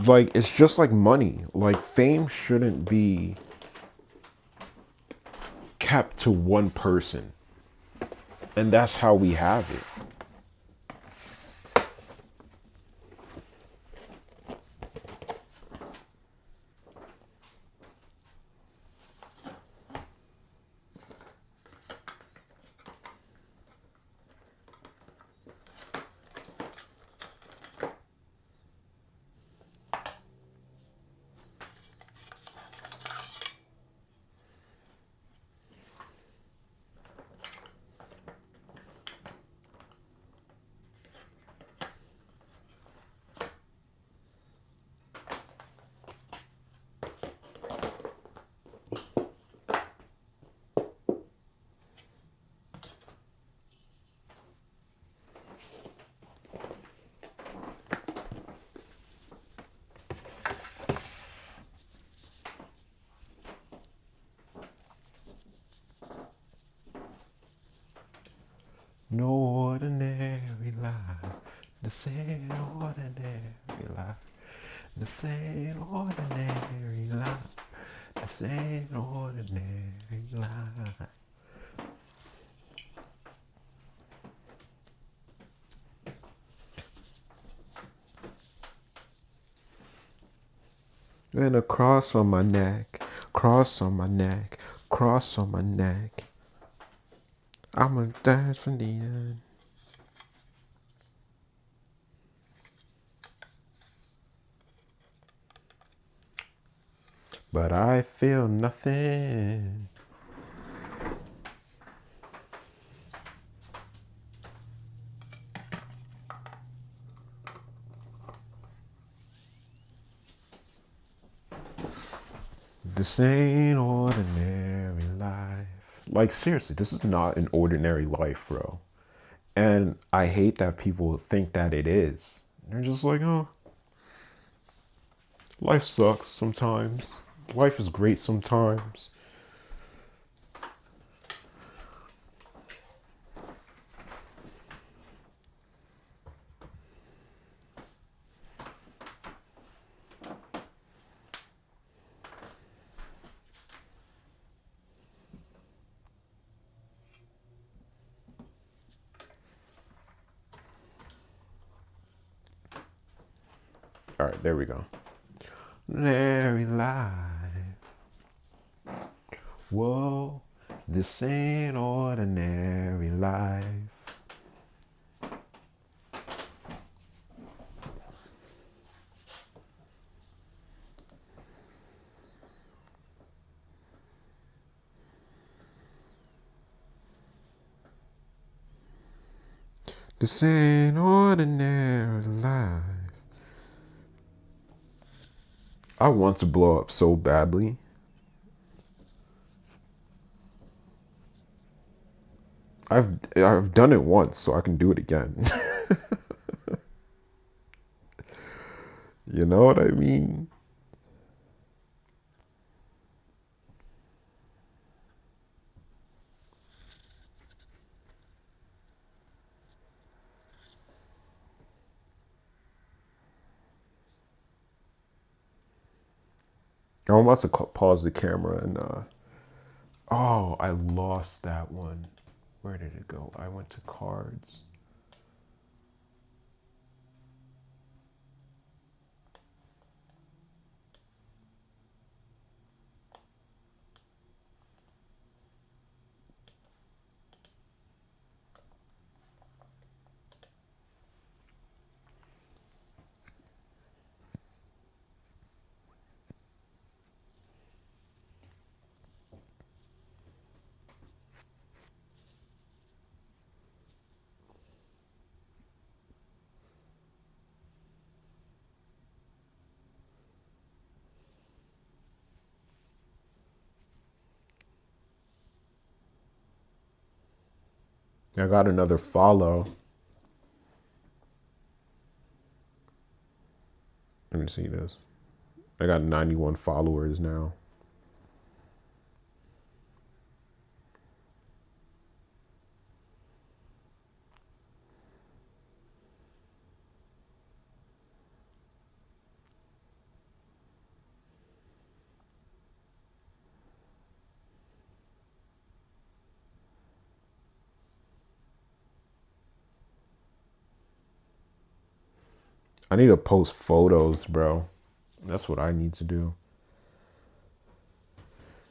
Like it's just like money. Like fame shouldn't be kept to one person. And that's how we have it. No ordinary life, the same ordinary life, the same ordinary life, the same ordinary life. And a cross on my neck, cross on my neck, cross on my neck. I'm a dance for the end. But I feel nothing. This ain't ordinary life. Like, seriously, this is not an ordinary life, bro. And I hate that people think that it is. They're just like, oh, life sucks sometimes. Life is great sometimes. All right, there we go. Ordinary life. Whoa, this ain't ordinary life. This ain't ordinary life. I want to blow up so badly. I've done it once, so I can do it again. You know what I mean? I'm about to pause the camera and oh, I lost that one. Where did it go? I went to cards. I got another follow. Let me see this. I got 91 followers now. I need to post photos, bro. That's what I need to do.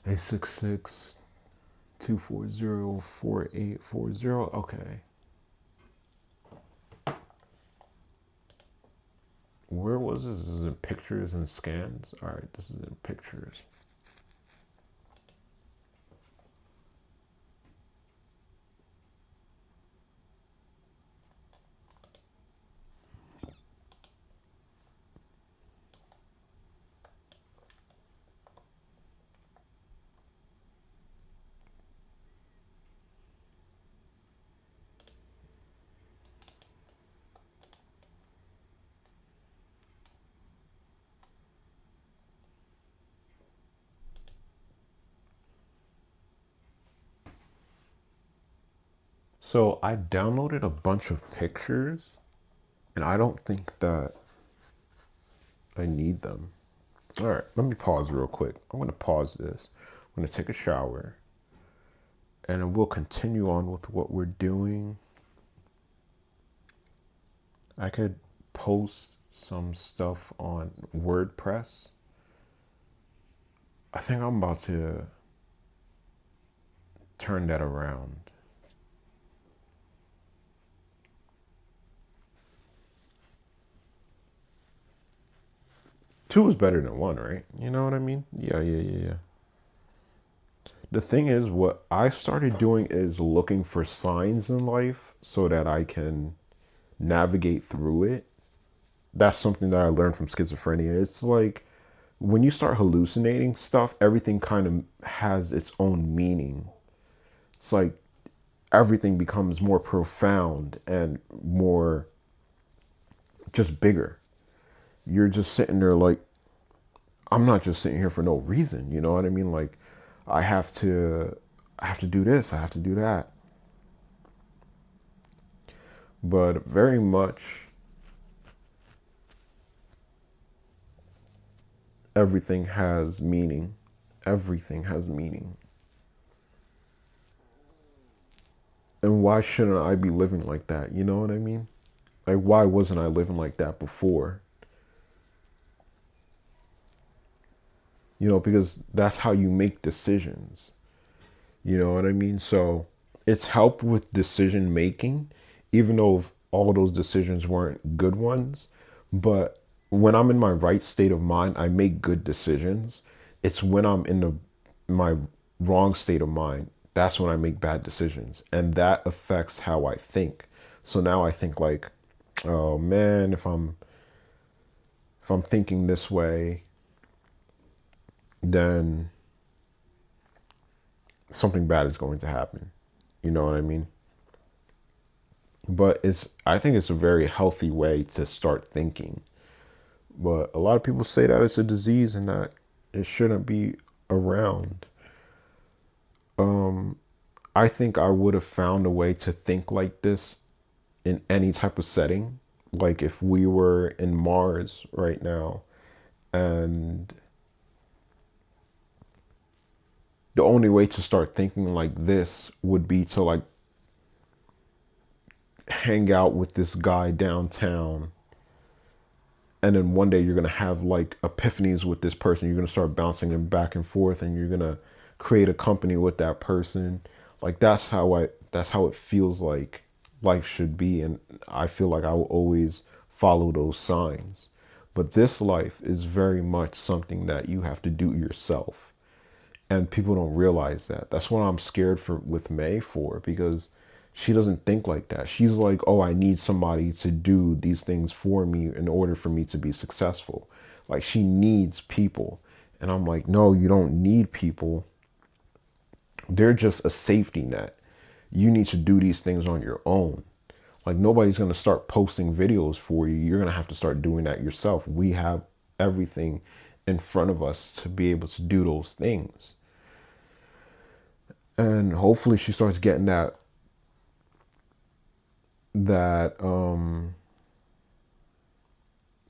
866-240-4840. Okay. Where was this? This is in pictures and scans. All right, this is in pictures. So I downloaded a bunch of pictures, and I don't think that I need them. All right, let me pause real quick. I'm going to pause this. I'm going to take a shower, and we'll continue on with what we're doing. I could post some stuff on WordPress. I think I'm about to turn that around. Two is better than one, right? You know what I mean? Yeah. The thing is, what I started doing is looking for signs in life so that I can navigate through it. That's something that I learned from schizophrenia. It's like when you start hallucinating stuff, everything kind of has its own meaning. It's like everything becomes more profound and more just bigger. You're just sitting there like, I'm not just sitting here for no reason, you know what I mean? Like I have to I have to do this, I have to do that. But very much everything has meaning. Everything has meaning. And why shouldn't I be living like that? You know what I mean? Like, why wasn't I living like that before? You know, because that's how you make decisions. You know what I mean? So it's helped with decision making, even though all those decisions weren't good ones. But when I'm in my right state of mind, I make good decisions. It's when I'm in my wrong state of mind, that's when I make bad decisions. And that affects how I think. So now I think like, oh man, if I'm thinking this way, then something bad is going to happen. You know what I mean? But I think it's a very healthy way to start thinking. But a lot of people say that it's a disease and that it shouldn't be around. Um, I think I would have found a way to think like this in any type of setting. Like if we were in Mars right now and the only way to start thinking like this would be to like hang out with this guy downtown, and then one day you're gonna have like epiphanies with this person. You're gonna start bouncing them back and forth, and you're gonna create a company with that person. Like that's how it feels like life should be, and I feel like I will always follow those signs. But this life is very much something that you have to do yourself, and people don't realize that. That's what I'm scared for with May for, because she doesn't think like that. She's like, oh, I need somebody to do these things for me in order for me to be successful. Like she needs people. And I'm like, no, you don't need people. They're just a safety net. You need to do these things on your own. Like nobody's going to start posting videos for you. You're going to have to start doing that yourself. We have everything in front of us to be able to do those things. And hopefully she starts getting that the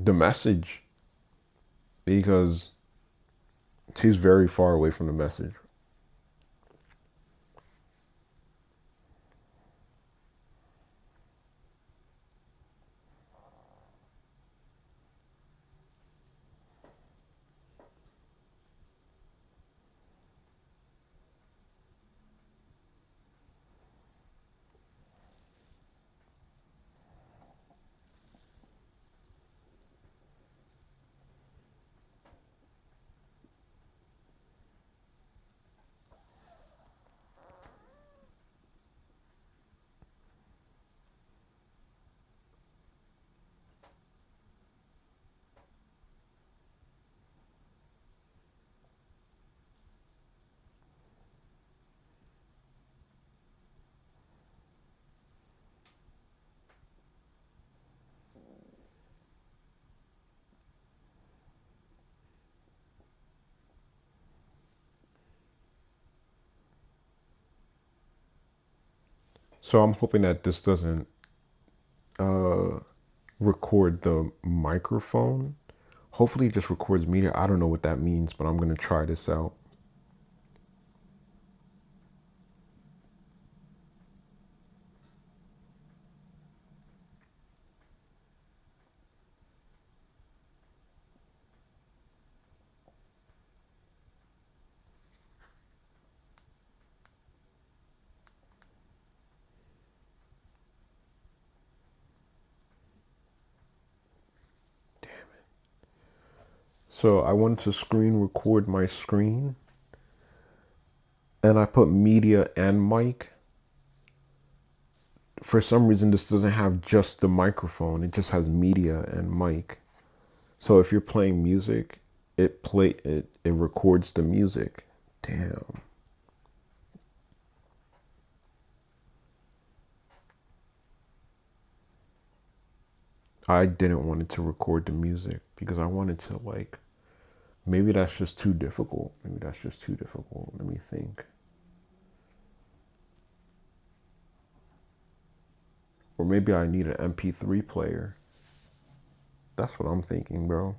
message, because she's very far away from the message. So I'm hoping that this doesn't uh, record the microphone. Hopefully it just records media. I don't know what that means, but I'm going to try this out. So I wanted to screen record my screen, and I put media and mic. For some reason, this doesn't have just the microphone. It just has media and mic. So if you're playing music, it records the music. Damn. I didn't want it to record the music because I wanted to like, maybe that's just too difficult. Maybe that's just too difficult. Let me think. Or maybe I need an MP3 player. That's what I'm thinking, bro.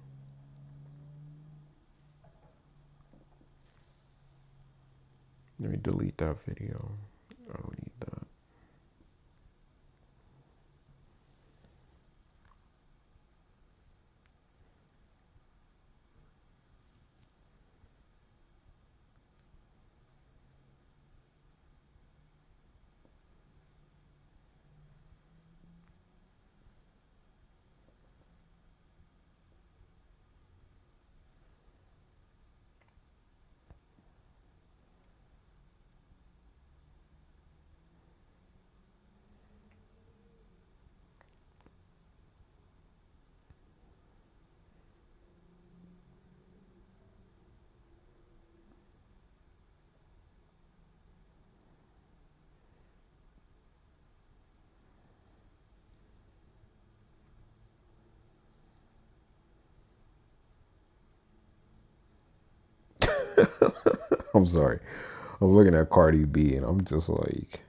Let me delete that video. I don't need that. I'm sorry. I'm looking at Cardi B and I'm just like,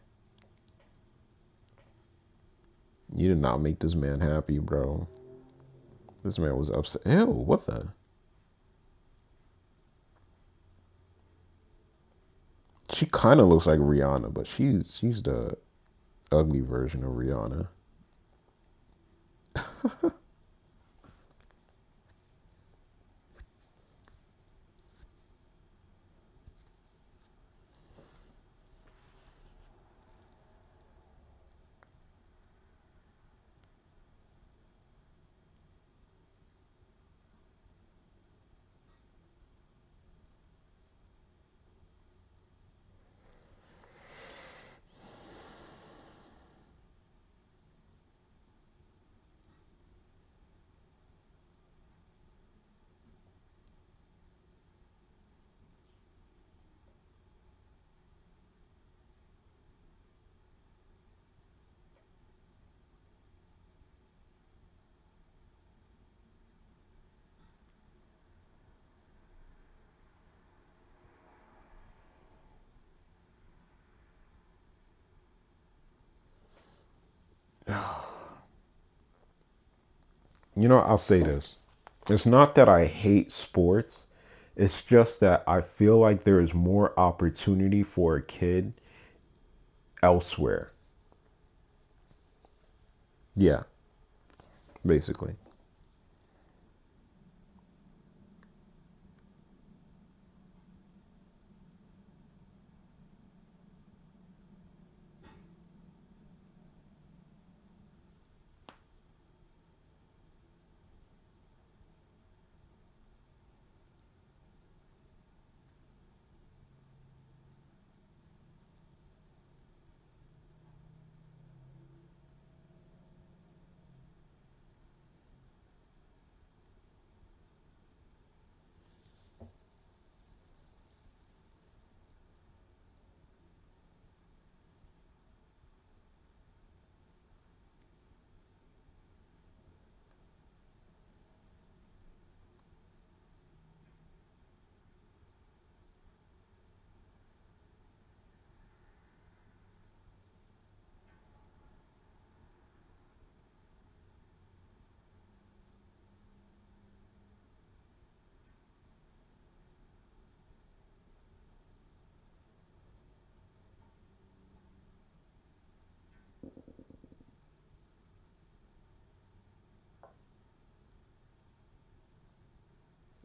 you did not make this man happy, bro. This man was upset. Ew, what the? She kind of looks like Rihanna, but she's the ugly version of Rihanna. You know, I'll say this. It's not that I hate sports. It's just that I feel like there is more opportunity for a kid elsewhere. Yeah, basically.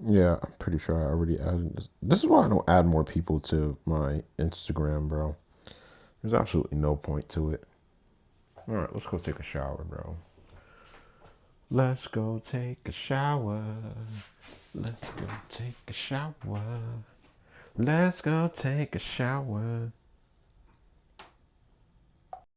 Yeah, I'm pretty sure I already added this. This is why I don't add more people to my Instagram, bro. There's absolutely no point to it. All right, let's go take a shower, bro. Let's go take a shower. Let's go take a shower. Let's go take a shower.